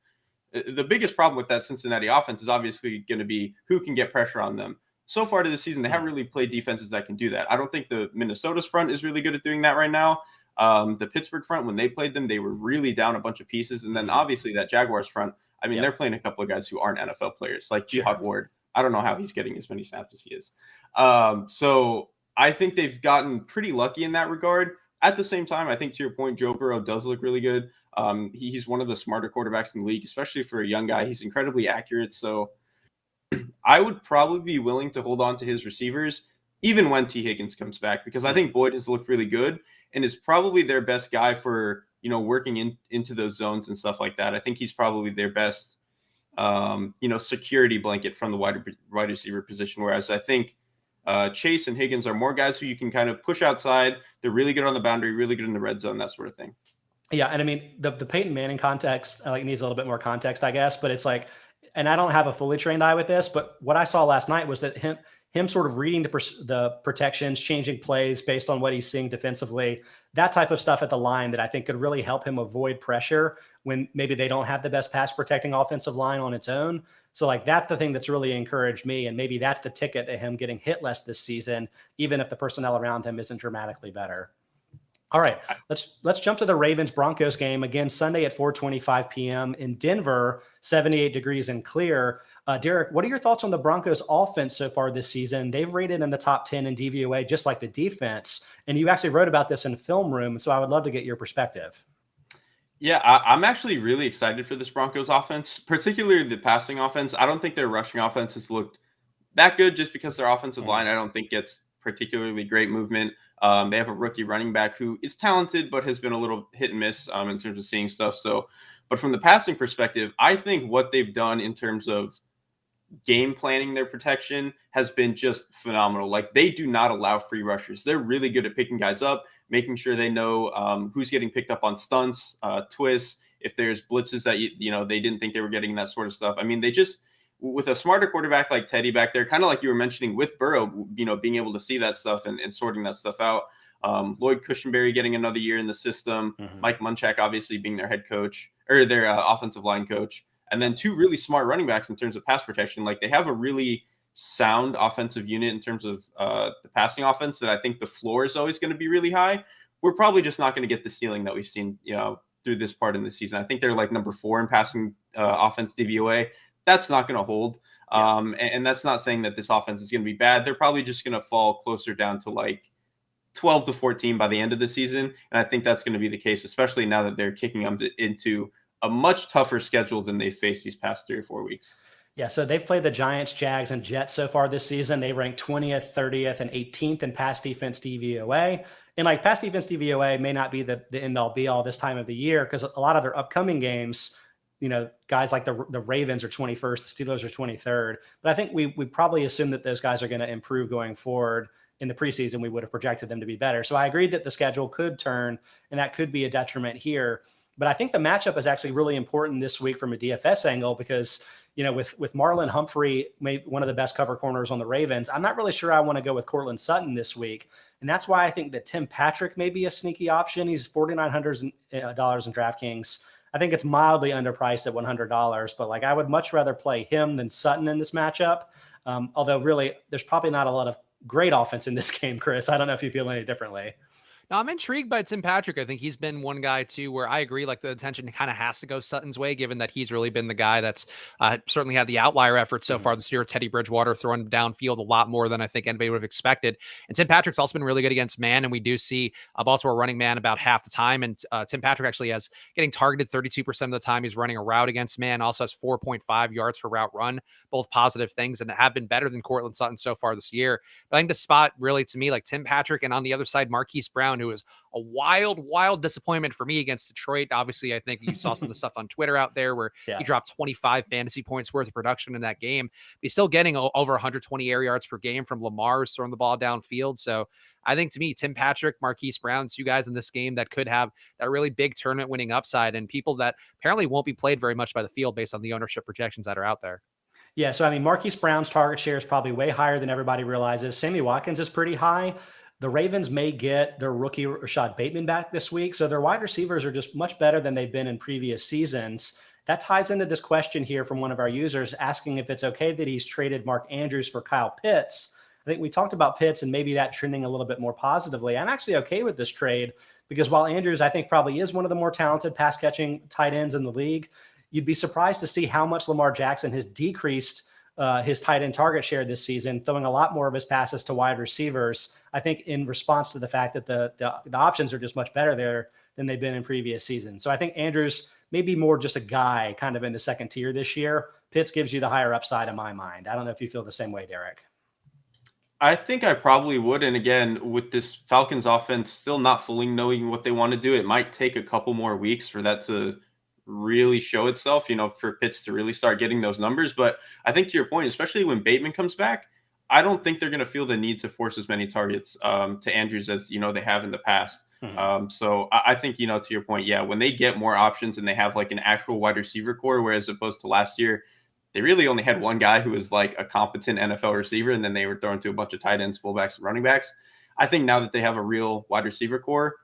the biggest problem with that Cincinnati offense is obviously going to be who can get pressure on them. So far to the season, they haven't really played defenses that can do that. I don't think the Minnesota's front is really good at doing that right now. The Pittsburgh front, when they played them, they were really down a bunch of pieces. And then obviously that Jaguars front, I mean, they're playing a couple of guys who aren't NFL players, like Jihad Ward. I don't know how he's getting as many snaps as he is. So I think they've gotten pretty lucky in that regard. At the same time, I think to your point, Joe Burrow does look really good. He's one of the smarter quarterbacks in the league, especially for a young guy. He's incredibly accurate. So I would probably be willing to hold on to his receivers, even when T. Higgins comes back, because I think Boyd has looked really good and is probably their best guy for, working into those zones and stuff like that. I think he's probably their best, security blanket from the wide receiver position. Whereas I think Chase and Higgins are more guys who you can kind of push outside. They're really good on the boundary, really good in the red zone, that sort of thing. Yeah. And I mean, the Peyton Manning context, needs a little bit more context, I guess, but it's like, and I don't have a fully trained eye with this, but what I saw last night was that him sort of reading the protections, changing plays based on what he's seeing defensively, that type of stuff at the line that I think could really help him avoid pressure when maybe they don't have the best pass protecting offensive line on its own. So that's the thing that's really encouraged me. And maybe that's the ticket to him getting hit less this season, even if the personnel around him isn't dramatically better. All right, let's jump to the Ravens Broncos game again Sunday at 4:25 p.m. in Denver, 78 degrees and clear. Derek, what are your thoughts on the Broncos offense so far this season? They've rated in the top 10 in DVOA, just like the defense. And you actually wrote about this in Film Room, so I would love to get your perspective. Yeah, I'm actually really excited for this Broncos offense, particularly the passing offense. I don't think their rushing offense has looked that good just because their offensive line, I don't think, gets particularly great movement. They have a rookie running back who is talented, but has been a little hit and miss in terms of seeing stuff. So, but from the passing perspective, I think what they've done in terms of game planning their protection has been just phenomenal. Like, they do not allow free rushers. They're really good at picking guys up, making sure they know who's getting picked up on stunts, twists, if there's blitzes that, they didn't think they were getting, that sort of stuff. I mean, they just, with a smarter quarterback like Teddy back there, kind of like you were mentioning with Burrow, being able to see that stuff and sorting that stuff out. Lloyd Cushenberry getting another year in the system. Mike Munchak obviously being their head coach or their offensive line coach. And then two really smart running backs in terms of pass protection. Like, they have a really sound offensive unit in terms of the passing offense that I think the floor is always going to be really high. We're probably just not going to get the ceiling that we've seen, through this part in the season. I think they're like number 4 in passing offense DVOA. That's not going to hold. And that's not saying that this offense is going to be bad. They're probably just going to fall closer down to like 12 to 14 by the end of the season. And I think that's going to be the case, especially now that they're kicking them into a much tougher schedule than they faced these past 3 or 4 weeks. Yeah, so they've played the Giants, Jags, and Jets so far this season. They rank 20th, 30th, and 18th in pass defense DVOA. And like, pass defense DVOA may not be the end-all be-all this time of the year, because a lot of their upcoming games, guys like the Ravens are 21st, the Steelers are 23rd. But I think we probably assume that those guys are going to improve going forward. In the preseason, we would have projected them to be better. So I agreed that the schedule could turn, and that could be a detriment here. But I think the matchup is actually really important this week from a DFS angle because, with Marlon Humphrey, maybe one of the best cover corners on the Ravens, I'm not really sure I want to go with Cortland Sutton this week. And that's why I think that Tim Patrick may be a sneaky option. He's $4,900 in DraftKings. I think it's mildly underpriced at $100, but I would much rather play him than Sutton in this matchup. Although really, there's probably not a lot of great offense in this game, Chris. I don't know if you feel any differently. No, I'm intrigued by Tim Patrick. I think he's been one guy too, where I agree, the attention kind of has to go Sutton's way, given that he's really been the guy that's certainly had the outlier effort so far this year. Teddy Bridgewater throwing downfield a lot more than I think anybody would have expected. And Tim Patrick's also been really good against man. And we do see Baltimore running man about half the time. And Tim Patrick actually has getting targeted 32% of the time he's running a route against man, also has 4.5 yards per route run, both positive things, and have been better than Cortland Sutton so far this year. But I think the spot really, to me, Tim Patrick, and on the other side, Marquise Brown, Brown, who was a wild disappointment for me against Detroit. Obviously, I think you saw some of the stuff on Twitter out there where he dropped 25 fantasy points worth of production in that game. But he's still getting over 120 air yards per game from Lamar, who's throwing the ball downfield. So I think, to me, Tim Patrick, Marquise Brown, 2 guys in this game that could have that really big tournament winning upside, and people that apparently won't be played very much by the field based on the ownership projections that are out there. Yeah, so I mean, Marquise Brown's target share is probably way higher than everybody realizes. Sammy Watkins is pretty high. The Ravens may get their rookie Rashad Bateman back this week, so their wide receivers are just much better than they've been in previous seasons. That ties into this question here from one of our users asking if it's okay that he's traded Mark Andrews for Kyle Pitts. I think we talked about Pitts and maybe that trending a little bit more positively. I'm actually okay with this trade because while Andrews, I think, probably is one of the more talented pass catching tight ends in the league, you'd be surprised to see how much Lamar Jackson has decreased his tight end target share this season, throwing a lot more of his passes to wide receivers, I think in response to the fact that the options are just much better there than they've been in previous seasons. So I think Andrews may be more just a guy kind of in the second tier this year. Pitts gives you the higher upside in my mind. I don't know if you feel the same way, Derek. I think I probably would. And again, with this Falcons offense still not fully knowing what they want to do, it might take a couple more weeks for that to really show itself, for Pitts to really start getting those numbers. But I think to your point, especially when Bateman comes back, I don't think they're going to feel the need to force as many targets to Andrews as, they have in the past. So I think, to your point, when they get more options and they have like an actual wide receiver core, whereas opposed to last year, they really only had one guy who was like a competent NFL receiver, and then they were throwing to a bunch of tight ends, fullbacks, and running backs. I think now that they have a real wide receiver core,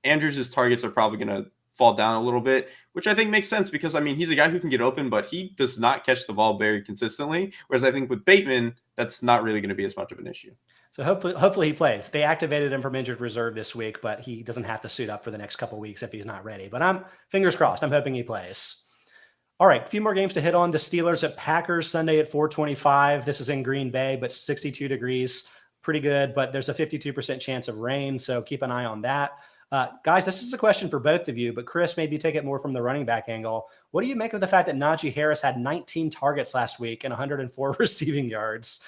Andrews' targets are probably going to fall down a little bit, which I think makes sense because, he's a guy who can get open, but he does not catch the ball very consistently. Whereas I think with Bateman, that's not really going to be as much of an issue. So hopefully he plays. They activated him from injured reserve this week, but he doesn't have to suit up for the next couple of weeks if he's not ready. But I'm fingers crossed. I'm hoping he plays. All right, a few more games to hit on. The Steelers at Packers Sunday at 4:25. This is in Green Bay, but 62 degrees. Pretty good, but there's a 52% chance of rain, so keep an eye on that. Guys, this is a question for both of you, but Chris, maybe take it more from the running back angle. What do you make of the fact that Najee Harris had 19 targets last week and 104 receiving yards?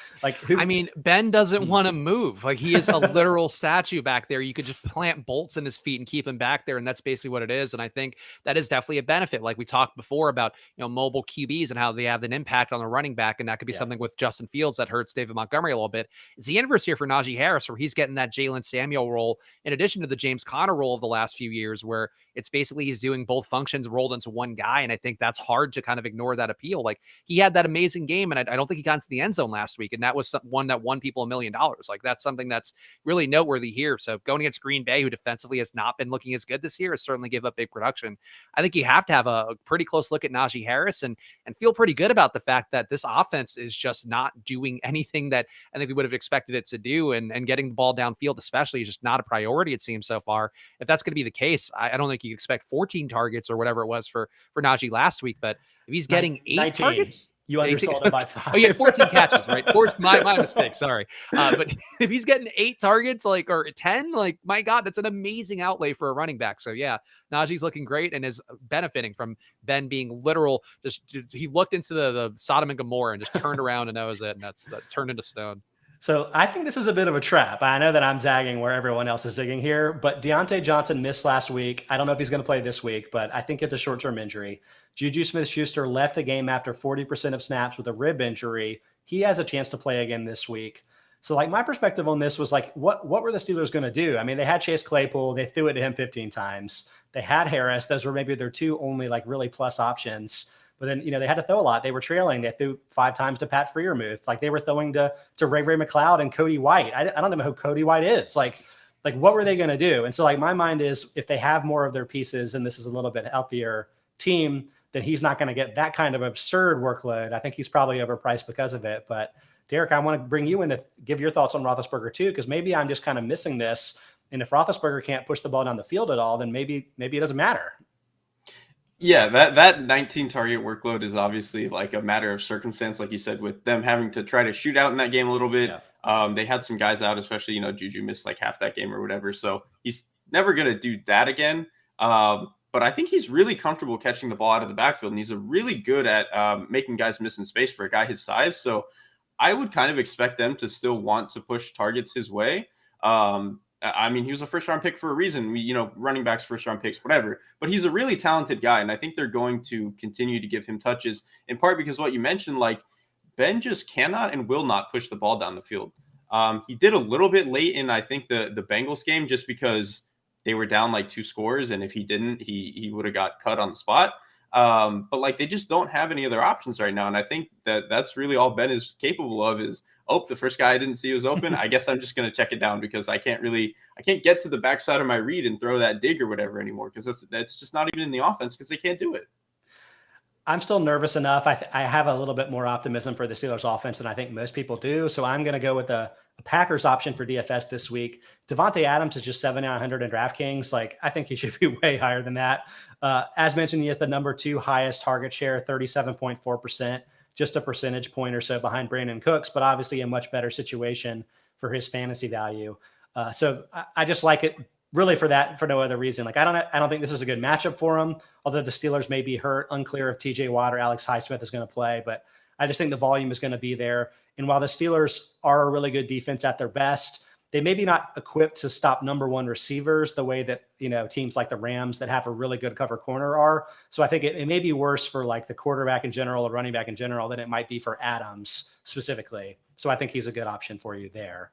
Ben doesn't want to move. Like, he is a literal statue back there. You could just plant bolts in his feet and keep him back there, and that's basically what it is. And I think that is definitely a benefit. Like we talked before about, mobile QBs and how they have an impact on the running back, and that could be something with Justin Fields that hurts David Montgomery a little bit. It's the inverse here for Najee Harris, where he's getting that Jalen Samuel role in addition to the James Conner role of the last few years, where it's basically he's doing both functions rolled into one guy. And I think that's hard to kind of ignore that appeal. Like, he had that amazing game, and I don't think he got into the end zone last week, and that was one that won people $1 million. Like, that's something that's really noteworthy here. So going against Green Bay, who defensively has not been looking as good this year, has certainly give up big production. I think you have to have a pretty close look at Najee Harris and feel pretty good about the fact that this offense is just not doing anything that I think we would have expected it to do, and getting the ball downfield especially is just not a priority, it seems, so far. If that's going to be the case, I don't think you expect 14 targets or whatever it was for Najee last week. But if he's getting 8 targets, you undersold it by 5. Oh yeah, 14 catches, right? My mistake. Sorry. But if he's getting 8 targets, or 10, my God, that's an amazing outlay for a running back. So yeah, Najee's looking great and is benefiting from Ben being literal. He looked into the Sodom and Gomorrah and just turned around, and that was it. And that turned into stone. So I think this is a bit of a trap. I know that I'm zagging where everyone else is zigging here, but Deontay Johnson missed last week. I don't know if he's going to play this week, but I think it's a short-term injury. Juju Smith-Schuster left the game after 40% of snaps with a rib injury. He has a chance to play again this week. So my perspective on this was what were the Steelers going to do? I mean, they had Chase Claypool. They threw it to him 15 times. They had Harris. Those were maybe their 2 only really plus options. But then, they had to throw a lot. They were trailing. They threw 5 times to Pat Freiermuth. They were throwing to Ray McLeod and Cody White. I don't know who Cody White is. What were they going to do? And so my mind is, if they have more of their pieces and this is a little bit healthier team, then he's not going to get that kind of absurd workload. I think he's probably overpriced because of it. But Derek, I want to bring you in to give your thoughts on Roethlisberger too, because maybe I'm just kind of missing this. And if Roethlisberger can't push the ball down the field at all, then maybe it doesn't matter. Yeah, that 19 target workload is obviously a matter of circumstance, like you said, with them having to try to shoot out in that game a little bit. Yeah. They had some guys out, especially, Juju missed half that game or whatever. So he's never going to do that again. But I think he's really comfortable catching the ball out of the backfield, and he's really good at making guys miss in space for a guy his size. So I would kind of expect them to still want to push targets his way. I mean, he was a first-round pick for a reason. Running backs, first-round picks, whatever. But he's a really talented guy, and I think they're going to continue to give him touches, in part because what you mentioned, like, Ben just cannot and will not push the ball down the field. He did a little bit late in, I think, the Bengals game just because they were down like 2 scores, and if he didn't, he would have got cut on the spot. But like, they just don't have any other options right now, and I think that's really all Ben is capable of is, the first guy I didn't see was open. I guess I'm just going to check it down because I can't get to the backside of my read and throw that dig or whatever anymore because that's just not even in the offense because they can't do it. I'm still nervous enough. I have a little bit more optimism for the Steelers offense than I think most people do. So I'm going to go with a Packers option for DFS this week. Davonte Adams is just 7,900 in DraftKings. Like, I think he should be way higher than that. As mentioned, he has the number 2 highest target share, 37.4%, just a percentage point or so behind Brandon Cooks, but obviously a much better situation for his fantasy value. So I just like it really for no other reason. Like, I don't think this is a good matchup for him, although the Steelers may be hurt, unclear if TJ Watt or Alex Highsmith is going to play, but I just think the volume is going to be there. And while the Steelers are a really good defense at their best, they may be not equipped to stop number 1 receivers the way that, teams like the Rams that have a really good cover corner are. So I think it may be worse for like the quarterback in general or running back in general than it might be for Adams specifically. So I think he's a good option for you there.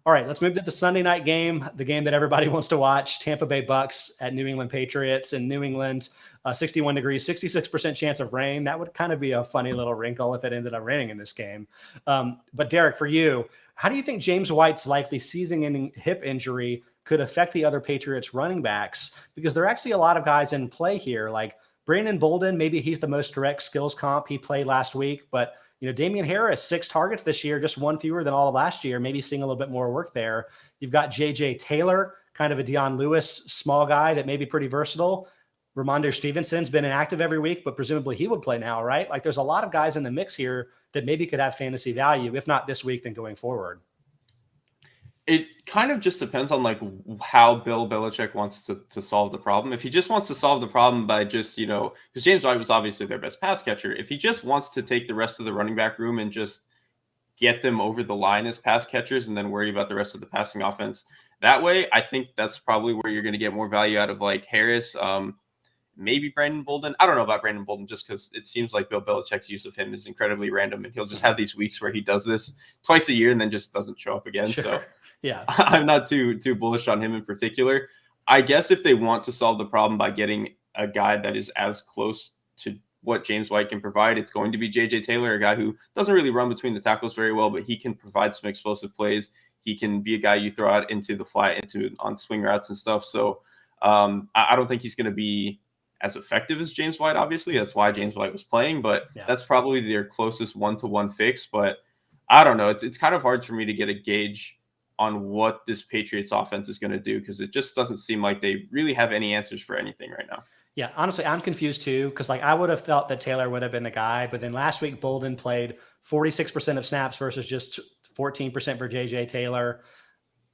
All right, let's move to the Sunday night game, the game that everybody wants to watch, Tampa Bay Bucks at New England Patriots in New England, 61 degrees, 66% chance of rain. That would kind of be a funny little wrinkle if it ended up raining in this game. But Derek, for you, how do you think James White's likely season-ending hip injury could affect the other Patriots running backs? Because there are actually a lot of guys in play here, like Brandon Bolden. Maybe he's the most direct skills comp. He played last week, but Damian Harris, 6 targets this year, just 1 fewer than all of last year, maybe seeing a little bit more work there. You've got JJ Taylor, kind of a Deion Lewis small guy that may be pretty versatile. Ramondre Stevenson's been inactive every week, but presumably he would play now, right? Like, there's a lot of guys in the mix here that maybe could have fantasy value, if not this week, then going forward. It kind of just depends on like how Bill Belichick wants to solve the problem. If he just wants to solve the problem by just, because James White was obviously their best pass catcher. If he just wants to take the rest of the running back room and just get them over the line as pass catchers and then worry about the rest of the passing offense that way, I think that's probably where you're going to get more value out of like Harris, maybe Brandon Bolden. I don't know about Brandon Bolden just because it seems like Bill Belichick's use of him is incredibly random, and he'll just have these weeks where he does this twice a year and then just doesn't show up again. Sure. So yeah, I'm not too bullish on him in particular. I guess if they want to solve the problem by getting a guy that is as close to what James White can provide, it's going to be JJ Taylor, a guy who doesn't really run between the tackles very well, but he can provide some explosive plays. He can be a guy you throw out into the flat, on swing routes and stuff. So I don't think he's going to be as effective as James White, obviously. That's why James White was playing, but that's probably their closest one-to-one fix. But I don't know. It's kind of hard for me to get a gauge on what this Patriots offense is going to do because it just doesn't seem like they really have any answers for anything right now. Yeah, honestly, I'm confused too because like I would have felt that Taylor would have been the guy, but then last week Bolden played 46% of snaps versus just 14% for JJ Taylor.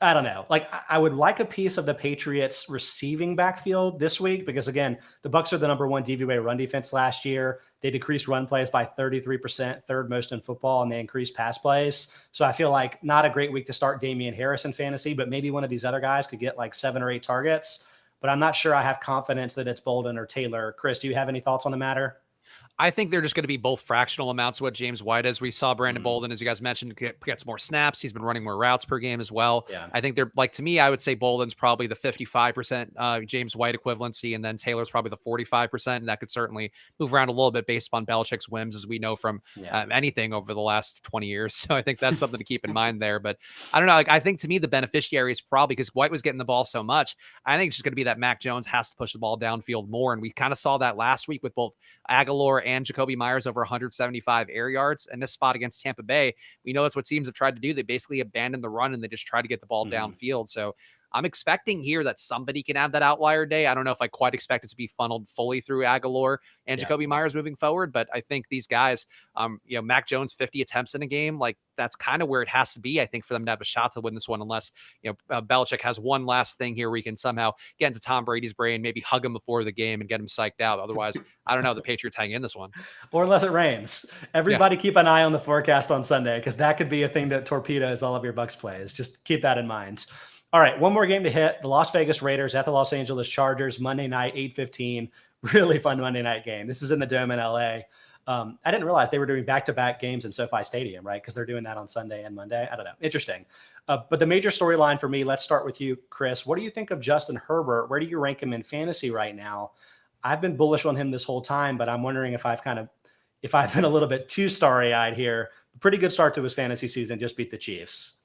I don't know. Like, I would like a piece of the Patriots receiving backfield this week because, again, the Bucs are the number 1 DVOA run defense last year. They decreased run plays by 33%, third most in football, and they increased pass plays. So I feel like not a great week to start Damian Harris in fantasy, but maybe one of these other guys could get like 7 or 8 targets. But I'm not sure I have confidence that it's Bolden or Taylor. Chris, do you have any thoughts on the matter? I think they're just going to be both fractional amounts of what James White is. We saw Brandon Bolden, as you guys mentioned, gets more snaps. He's been running more routes per game as well. Yeah. I think they're like, to me, I would say Bolden's probably the 55% James White equivalency, and then Taylor's probably the 45%. And that could certainly move around a little bit based upon Belichick's whims, as we know from anything over the last 20 years. So I think that's something to keep in mind there. But I don't know. Like, I think to me, the beneficiary is probably because White was getting the ball so much. I think it's just going to be that Mac Jones has to push the ball downfield more. And we kind of saw that last week with both Aguilar and Jacoby Myers over 175 air yards. And this spot against Tampa Bay, we know that's what teams have tried to do. They basically abandon the run and they just try to get the ball downfield. So I'm expecting here that somebody can have that outlier day. I don't know if I quite expect it to be funneled fully through Aguilar and Jacoby Myers moving forward, but I think these guys, Mac Jones, 50 attempts in a game, like that's kind of where it has to be, I think, for them to have a shot to win this one, unless, Belichick has one last thing here where he can somehow get into Tom Brady's brain, maybe hug him before the game and get him psyched out. Otherwise, I don't know, the Patriots hang in this one. Or unless it rains. Everybody keep an eye on the forecast on Sunday, because that could be a thing that torpedoes all of your Bucs plays. Just keep that in mind. All right, one more game to hit. The Las Vegas Raiders at the Los Angeles Chargers, Monday night, 8:15. Really fun Monday night game. This is in the Dome in LA. I didn't realize they were doing back-to-back games in SoFi Stadium, right? Because they're doing that on Sunday and Monday. I don't know. Interesting. But the major storyline for me, let's start with you, Chris. What do you think of Justin Herbert? Where do you rank him in fantasy right now? I've been bullish on him this whole time, but I'm wondering if I've been a little bit too starry-eyed here. Pretty good start to his fantasy season, just beat the Chiefs.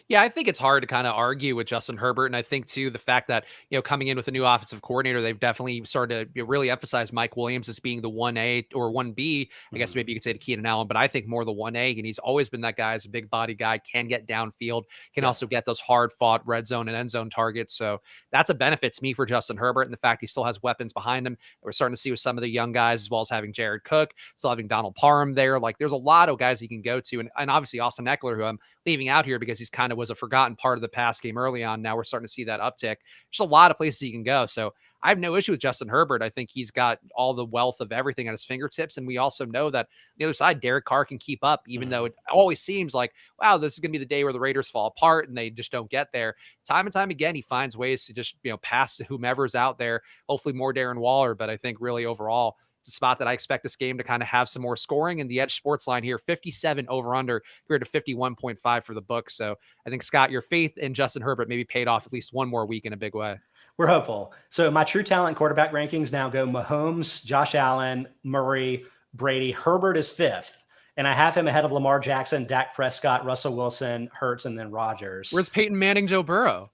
Yeah, I think it's hard to kind of argue with Justin Herbert. And I think, too, the fact that, coming in with a new offensive coordinator, they've definitely started to really emphasize Mike Williams as being the 1A or 1B. I guess maybe you could say to Keenan Allen, but I think more the 1A. And he's always been that guy as a big body guy, can get downfield, can also get those hard fought red zone and end zone targets. So that's a benefit to me for Justin Herbert. And the fact he still has weapons behind him. We're starting to see with some of the young guys, as well as having Jared Cook, still having Donald Parham there. Like, there's a lot of guys he can go to. And obviously Austin Eckler, who I'm leaving out here because he's kind of was a forgotten part of the pass game early on. Now we're starting to see that uptick. There's a lot of places he can go. So I have no issue with Justin Herbert. I think he's got all the wealth of everything at his fingertips. And we also know that on the other side, Derek Carr can keep up, even though it always seems like, wow, this is going to be the day where the Raiders fall apart and they just don't get there. Time and time again, he finds ways to just, pass to whomever's out there, hopefully more Darren Waller. But I think really overall, it's a spot that I expect this game to kind of have some more scoring. And the EdjSports line here, 57 over under compared to 51.5 for the book. So I think, Scott, your faith in Justin Herbert maybe paid off at least one more week in a big way. We're hopeful. So my true talent quarterback rankings now go Mahomes, Josh Allen, Murray, Brady. Herbert is 5th. And I have him ahead of Lamar Jackson, Dak Prescott, Russell Wilson, Hurts, and then Rodgers. Where's Peyton Manning, Joe Burrow?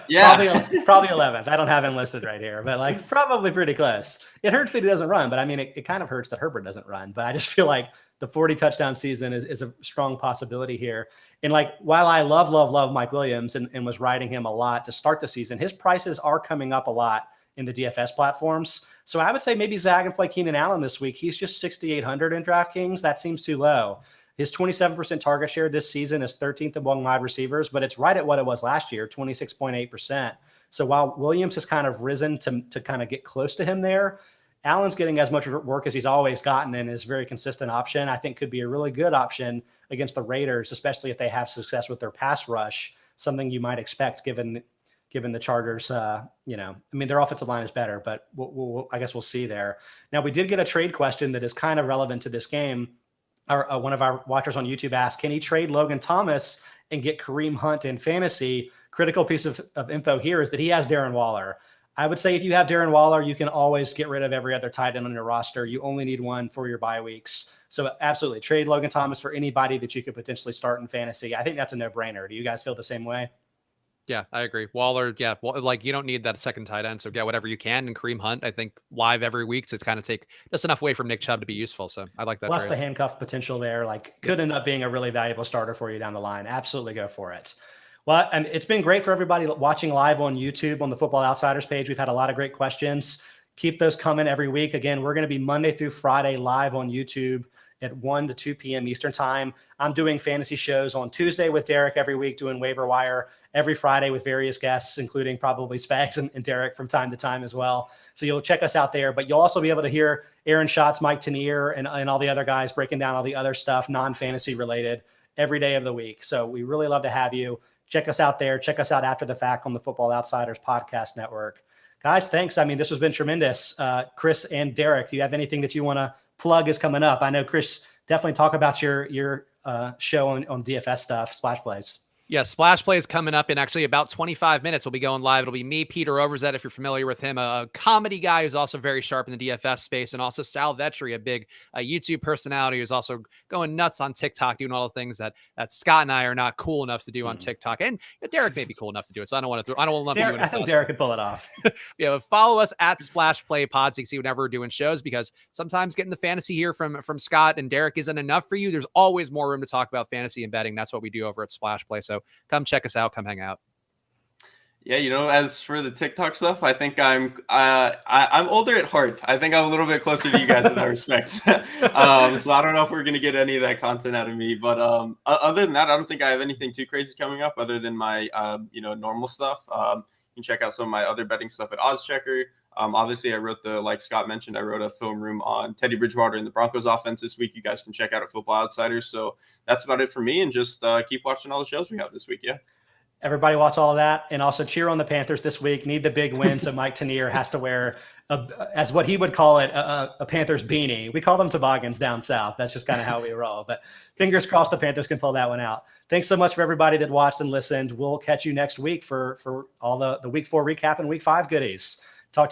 Yeah. probably 11th. I don't have him listed right here, but probably pretty close. It hurts that he doesn't run, but I mean, it kind of hurts that Herbert doesn't run. But I just feel like the 40 touchdown season is a strong possibility here. And while I love Mike Williams and was riding him a lot to start the season, his prices are coming up a lot in the DFS platforms. So I would say maybe zag and play Keenan Allen this week. He's just 6,800 in DraftKings. That seems too low. His 27% target share this season is 13th among wide receivers, but it's right at what it was last year, 26.8%. So while Williams has kind of risen to kind of get close to him there, Allen's getting as much work as he's always gotten and is a very consistent option. I think could be a really good option against the Raiders, especially if they have success with their pass rush, something you might expect given the Chargers, their offensive line is better, but I guess we'll see there. Now, we did get a trade question that is kind of relevant to this game. One of our watchers on YouTube asked, can he trade Logan Thomas and get Kareem Hunt in fantasy? Critical piece of info here is that he has Darren Waller. I would say if you have Darren Waller, you can always get rid of every other tight end on your roster. You only need one for your bye weeks. So absolutely trade Logan Thomas for anybody that you could potentially start in fantasy. I think that's a no-brainer. Do you guys feel the same way? Yeah, I agree. Waller, you don't need that second tight end. So whatever you can. And Kareem Hunt, I think live every week to kind of take just enough away from Nick Chubb to be useful. So I like that. Plus the handcuff potential there, could end up being a really valuable starter for you down the line. Absolutely go for it. Well, and it's been great for everybody watching live on YouTube on the Football Outsiders page. We've had a lot of great questions. Keep those coming every week. Again, we're going to be Monday through Friday live on YouTube at 1 to 2 p.m. Eastern time. I'm doing fantasy shows on Tuesday with Derek every week, doing waiver wire every Friday with various guests, including probably Spags and Derek from time to time as well. So you'll check us out there, but you'll also be able to hear Aaron Schatz, Mike Tanier, and all the other guys breaking down all the other stuff, non-fantasy related, every day of the week. So we really love to have you. Check us out there. Check us out after the fact on the Football Outsiders podcast network. Guys, thanks. I mean, this has been tremendous. Chris and Derek, do you have anything that you want to plug is coming up? I know, Chris, definitely talk about your show on DFS stuff, Splash Plays. Yeah, Splash Play is coming up in actually about 25 minutes. We'll be going live. It'll be me, Peter Overzet, if you're familiar with him, a comedy guy who's also very sharp in the DFS space, and also Sal Vetri, a big YouTube personality who's also going nuts on TikTok, doing all the things that Scott and I are not cool enough to do on TikTok. And Derek may be cool enough to do it, so I don't want to lump you in. I think Derek could pull it off. Follow us at Splash Play Pod so you can see whenever we're doing shows, because sometimes getting the fantasy here from Scott and Derek isn't enough for you. There's always more room to talk about fantasy and betting. That's what we do over at Splash Play. So come check us out. Come hang out. Yeah, as for the TikTok stuff, I think I'm older at heart. I think I'm a little bit closer to you guys in that respect. So I don't know if we're going to get any of that content out of me. But other than that, I don't think I have anything too crazy coming up other than my, normal stuff. You can check out some of my other betting stuff at OddsChecker. Obviously, like Scott mentioned, I wrote a film room on Teddy Bridgewater and the Broncos offense this week. You guys can check out at Football Outsiders. So that's about it for me. And just keep watching all the shows we have this week. Yeah. Everybody watch all of that, and also cheer on the Panthers this week. Need the big win, so Mike Tanier has to wear, as what he would call it, a Panthers beanie. We call them toboggans down south. That's just kind of how we roll. But fingers crossed the Panthers can pull that one out. Thanks so much for everybody that watched and listened. We'll catch you next week for all the Week 4 recap and Week 5 goodies.